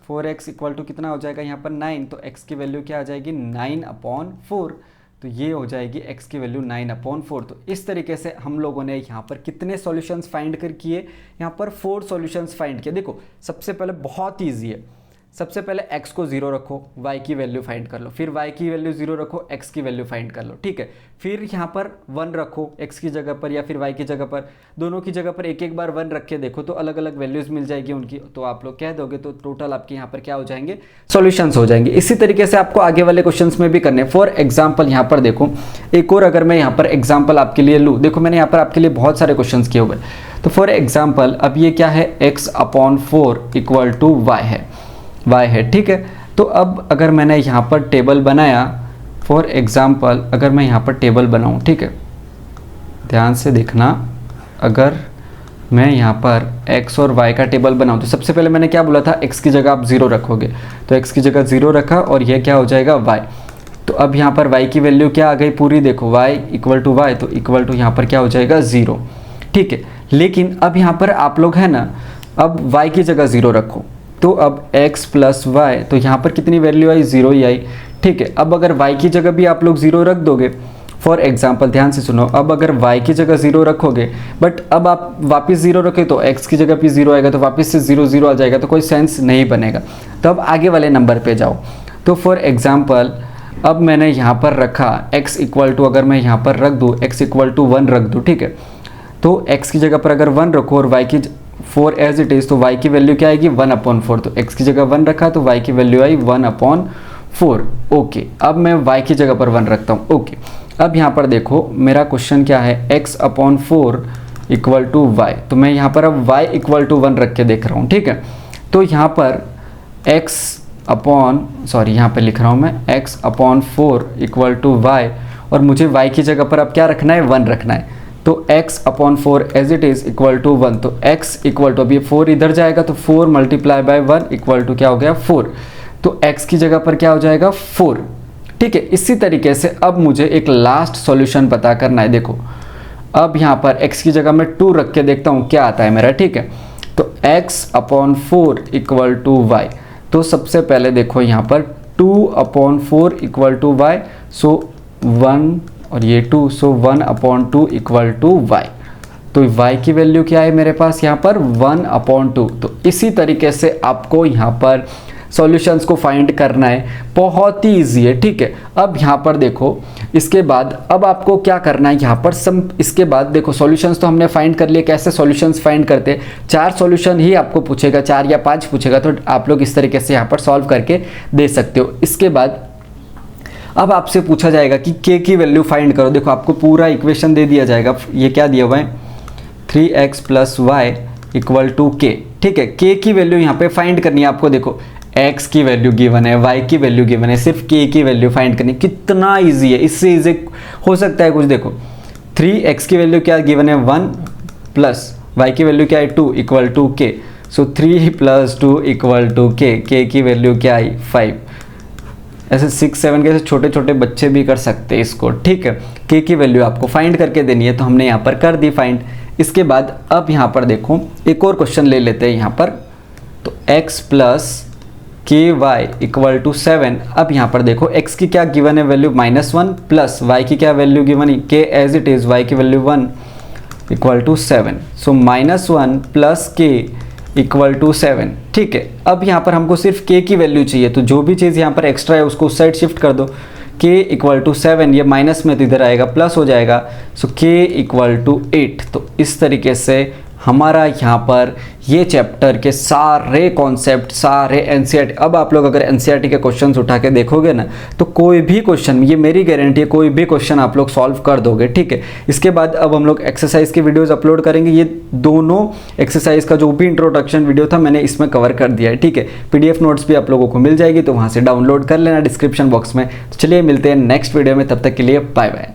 4x equal to कितना हो जाएगा यहाँ पर 9, तो x की वैल्यू क्या आ जाएगी 9/4, तो ये हो जाएगी x की वैल्यू 9/4। तो इस तरीके से हम लोगों ने यहाँ पर कितने सॉल्यूशंस फाइंड कर किए, यहाँ पर 4 सॉल्यूशंस फाइंड किए। देखो सबसे पहले बहुत ईजी है, सबसे पहले x को 0 रखो, y की वैल्यू फाइंड कर लो, फिर y की वैल्यू 0 रखो, x की वैल्यू फाइंड कर लो, ठीक है। फिर यहाँ पर 1 रखो x की जगह पर या फिर y की जगह पर, दोनों की जगह पर एक एक बार 1 रख के देखो तो अलग अलग वैल्यूज मिल जाएगी उनकी, तो आप लोग कह दोगे तो टोटल आपके यहाँ पर क्या हो जाएंगे, सॉल्यूशंस हो जाएंगे। इसी तरीके से आपको आगे वाले क्वेश्चंस में भी करने। फॉर एग्जाम्पल यहाँ पर देखो एक और अगर मैं यहाँ पर एग्जाम्पल आपके लिए लूँ, देखो मैंने यहाँ पर आपके लिए बहुत सारे क्वेश्चंस किए हुए, तो फॉर एग्जाम्पल अब ये क्या है, x/4 इक्वल टू y है, ठीक है। तो अब अगर मैंने यहाँ पर टेबल बनाया, फॉर एग्जाम्पल अगर मैं यहाँ पर टेबल बनाऊँ, ठीक है, ध्यान से देखना, अगर मैं यहाँ पर x और y का टेबल बनाऊँ तो सबसे पहले मैंने क्या बोला था, x की जगह आप 0 रखोगे, तो x की जगह 0 रखा और ये क्या हो जाएगा y। तो अब यहाँ पर y की वैल्यू क्या आ गई पूरी, देखो y इक्वल टू y, तो इक्वल टू यहाँ पर क्या हो जाएगा 0, ठीक है। लेकिन अब यहाँ पर आप लोग है ना, अब y की जगह 0 रखो, तो अब x प्लस वाई, तो यहाँ पर कितनी वैल्यू आई, 0 ही आई, ठीक है। अब अगर y की जगह भी आप लोग 0 रख दोगे, फॉर एग्जाम्पल ध्यान से सुनो, अब अगर y की जगह 0 रखोगे बट अब आप वापस 0 रखे तो x की जगह भी 0 आएगा, तो वापस से 0 0 आ जाएगा, तो कोई सेंस नहीं बनेगा। तो अब आगे वाले नंबर पे जाओ, तो फॉर एग्जाम्पल अब मैंने यहाँ पर रखा x इक्वल टू, अगर मैं यहाँ पर रख दूँ x इक्वल टू 1 रख दूँ, ठीक है। तो x की जगह पर अगर 1 रखो और y की 4 एज इट इज़, तो y की वैल्यू क्या आएगी 1/4, तो x की जगह 1 रखा तो y की वैल्यू आई 1/4, ओके। अब मैं y की जगह पर 1 रखता हूँ, ओके। अब यहाँ पर देखो मेरा क्वेश्चन क्या है, x/4 इक्वल टू y, तो मैं यहाँ पर अब y इक्वल टू 1 रख के देख रहा हूँ, ठीक है। तो यहाँ पर यहाँ पे लिख रहा हूँ मैं x/4 इक्वल टू y, और मुझे y की जगह पर अब क्या रखना है, 1 रखना है। तो x/4 as it is equal to 1, तो x इक्वल टू, अब ये 4 इधर जाएगा तो 4 मल्टीप्लाई बाय 1 इक्वल टू क्या हो गया 4, तो x की जगह पर क्या हो जाएगा 4, ठीक है। इसी तरीके से अब मुझे एक लास्ट सॉल्यूशन पता करना है। देखो अब यहाँ पर x की जगह मैं 2 रख के देखता हूँ क्या आता है मेरा, ठीक है। तो x/4 इक्वल टू y, तो सबसे पहले देखो यहाँ पर 2/4 इक्वल टू y, सो 1 और ये 2, सो 1/2 इक्वल टू y। तो y की वैल्यू क्या है मेरे पास यहाँ पर 1/2। तो इसी तरीके से आपको यहाँ पर सॉल्यूशंस को फाइंड करना है, बहुत ही इजी है, ठीक है। अब यहाँ पर देखो इसके बाद अब आपको क्या करना है यहाँ पर इसके बाद देखो सॉल्यूशंस तो हमने फाइंड कर लिए, कैसे सॉल्यूशंस फाइंड करते हैं, 4 सॉल्यूशन ही आपको पूछेगा, 4 या 5 पूछेगा, तो आप लोग इस तरीके से यहाँ पर सॉल्व करके दे सकते हो। इसके बाद अब आपसे पूछा जाएगा कि k की वैल्यू फाइंड करो। देखो आपको पूरा इक्वेशन दे दिया जाएगा, ये क्या दिया हुआ है 3x plus y equal to k, ठीक है। k की वैल्यू यहाँ पे फाइंड करनी है आपको। देखो x की वैल्यू गिवन है, y की वैल्यू गिवन है, सिर्फ k की वैल्यू फाइंड करनी। कितना इजी है, इससे इजी हो सकता है कुछ। देखो 3x की वैल्यू क्या गिवन है 1 प्लस y की वैल्यू क्या है 2 equal to k, so 3 plus 2 equal to k की वैल्यू क्या आई 5। ऐसे 6-7 के छोटे छोटे बच्चे भी कर सकते हैं इसको, ठीक है। k की वैल्यू आपको फाइंड करके देनी है, तो हमने यहाँ पर कर दी फाइंड। इसके बाद अब यहाँ पर देखो एक और क्वेश्चन ले लेते हैं यहाँ पर, तो x प्लस के वाई इक्वल टू 7। अब यहाँ पर देखो x की क्या गिवन है वैल्यू -1 प्लस y की क्या वैल्यू गिवन है k as it is, y की value 1 equal to 7, so -1 plus k equal to 7, ठीक है। अब यहाँ पर हमको सिर्फ k की वैल्यू चाहिए, तो जो भी चीज़ यहाँ पर एक्स्ट्रा है उसको उस साइड शिफ्ट कर दो। k इक्वल टू 7, ये माइनस में तो इधर आएगा प्लस हो जाएगा, सो k इक्वल टू 8। तो इस तरीके से हमारा यहाँ पर ये चैप्टर के सारे कॉन्सेप्ट, सारे एनसीईआरटी, अब आप लोग अगर एनसीईआरटी के क्वेश्चंस उठा के देखोगे ना, तो कोई भी क्वेश्चन, ये मेरी गारंटी है, कोई भी क्वेश्चन आप लोग सॉल्व कर दोगे, ठीक है। इसके बाद अब हम लोग एक्सरसाइज की वीडियोस अपलोड करेंगे। ये दोनों एक्सरसाइज का जो भी इंट्रोडक्शन वीडियो था मैंने इसमें कवर कर दिया है, ठीक है। PDF नोट्स भी आप लोगों को मिल जाएगी, तो वहाँ से डाउनलोड कर लेना डिस्क्रिप्शन बॉक्स में। तो चलिए मिलते हैं नेक्स्ट वीडियो में, तब तक के लिए बाय बाय।